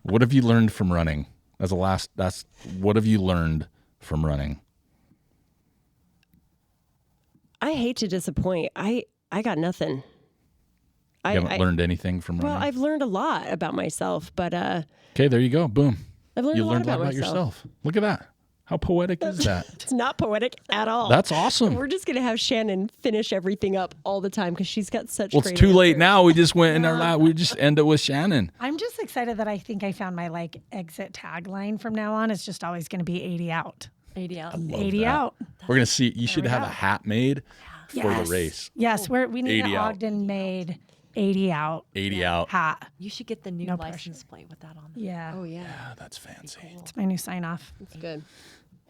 What have you learned from running? What have you learned from running? I hate to disappoint. I got nothing. You haven't learned anything from running? Well, I've learned a lot about myself, but Okay, there you go. Boom. I've learned You a lot learned a lot about about myself. yourself. Look at that. How poetic is that? It's not poetic at all. That's awesome. We're just gonna have Shannon finish everything up all the time because she's got such. Well, it's great too late answers. now. We just went in our lap. We just end it with Shannon. I'm just excited that I think I found my exit tagline from now on. It's just always going to be 80 out. 80 out. 80 that. out. We're going to see. You should we have go. a hat made for the race. Yes, we need 80 an out. Ogden made 80 out 80 out. hat. You should get the new No license plate with that on. Yeah. Oh yeah, Yeah, that's fancy. It's my new sign off. that's good.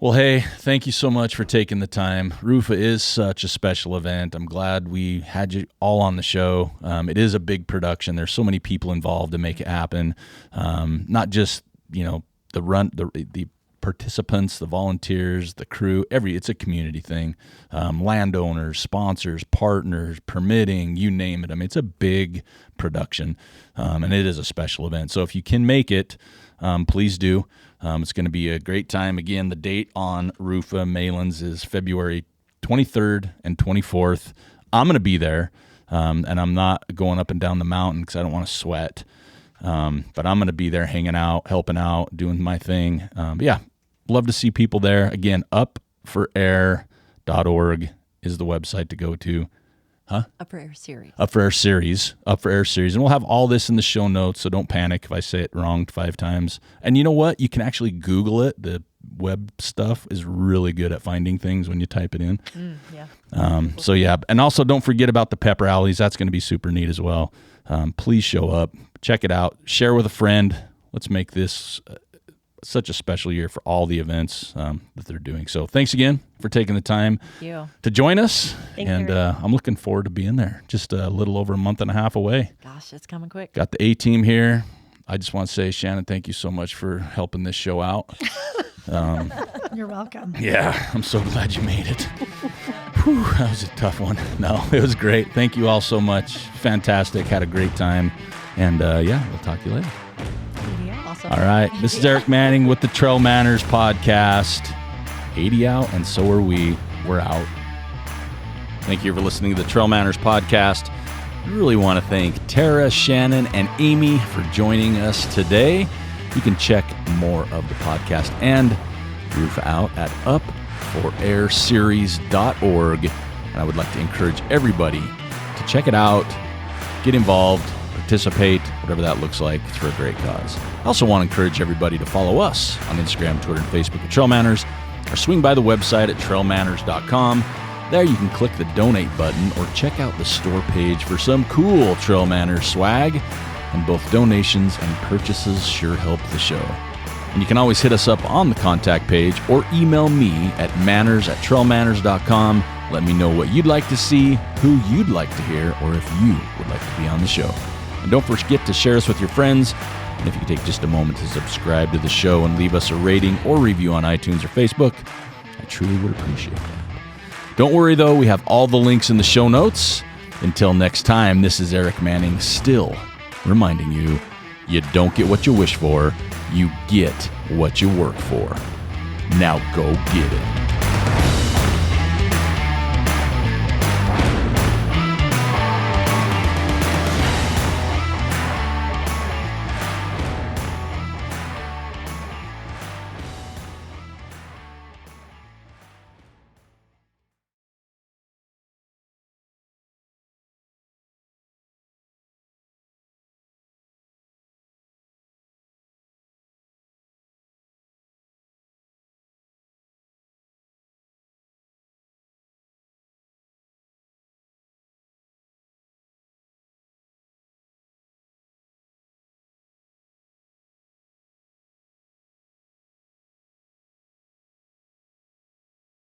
Well, hey, thank you so much for taking the time. RUFA is such a special event. I'm glad we had you all on the show. It is a big production. There's so many people involved to make it happen. Not just the participants, the volunteers, the crew, it's a community thing. Landowners, sponsors, partners, permitting, you name it. I mean, it's a big production, and it is a special event. So if you can make it, please do. It's going to be a great time. Again, the date on RUFA Malans is February 23rd and 24th. I'm going to be there, and I'm not going up and down the mountain because I don't want to sweat. But I'm going to be there hanging out, helping out, doing my thing. But yeah, love to see people there. Again, upforair.org is the website to go to. Up for Air Series. Up for Air Series. And we'll have all this in the show notes, so don't panic if I say it wrong 5 times. And you know what? You can actually Google it. The web stuff is really good at finding things when you type it in. So yeah, and also don't forget about the pep rallies. That's going to be super neat as well. Please show up, check it out, share with a friend. Let's make this such a special year for all the events that they're doing. So thanks again for taking the time to join us. And I'm looking forward to being there. Just a little over a month and a half away. Gosh, it's coming quick. Got the A-team here. I just want to say, Shannon, thank you so much for helping this show out. You're welcome. Yeah, I'm so glad you made it. Whew, that was a tough one. No, it was great. Thank you all so much. Fantastic. Had a great time. And yeah, we'll talk to you later. Awesome. All right. This is Eric Manning with the Trail Manners Podcast. 80 out, and so are we. We're out. Thank you for listening to the Trail Manners Podcast. I really want to thank Tara, Shannon, and Amy for joining us today. You can check more of the podcast and RUFA out at upforairseries.org. And I would like to encourage everybody to check it out, get involved, participate, whatever that looks like. It's for a great cause. I also want to encourage everybody to follow us on Instagram, Twitter, and Facebook at Trail Manners, or swing by the website at trailmanners.com. There you can click the donate button or check out the store page for some cool Trail Manners swag. And both donations and purchases sure help the show. And you can always hit us up on the contact page or email me at manners@trailmanners.com. Let me know what you'd like to see, who you'd like to hear, or if you would like to be on the show. And don't forget to share us with your friends. And if you could take just a moment to subscribe to the show and leave us a rating or review on iTunes or Facebook, I truly would appreciate that. Don't worry, though, we have all the links in the show notes. Until next time, this is Eric Manning, still reminding you, you don't get what you wish for, you get what you work for. Now go get it.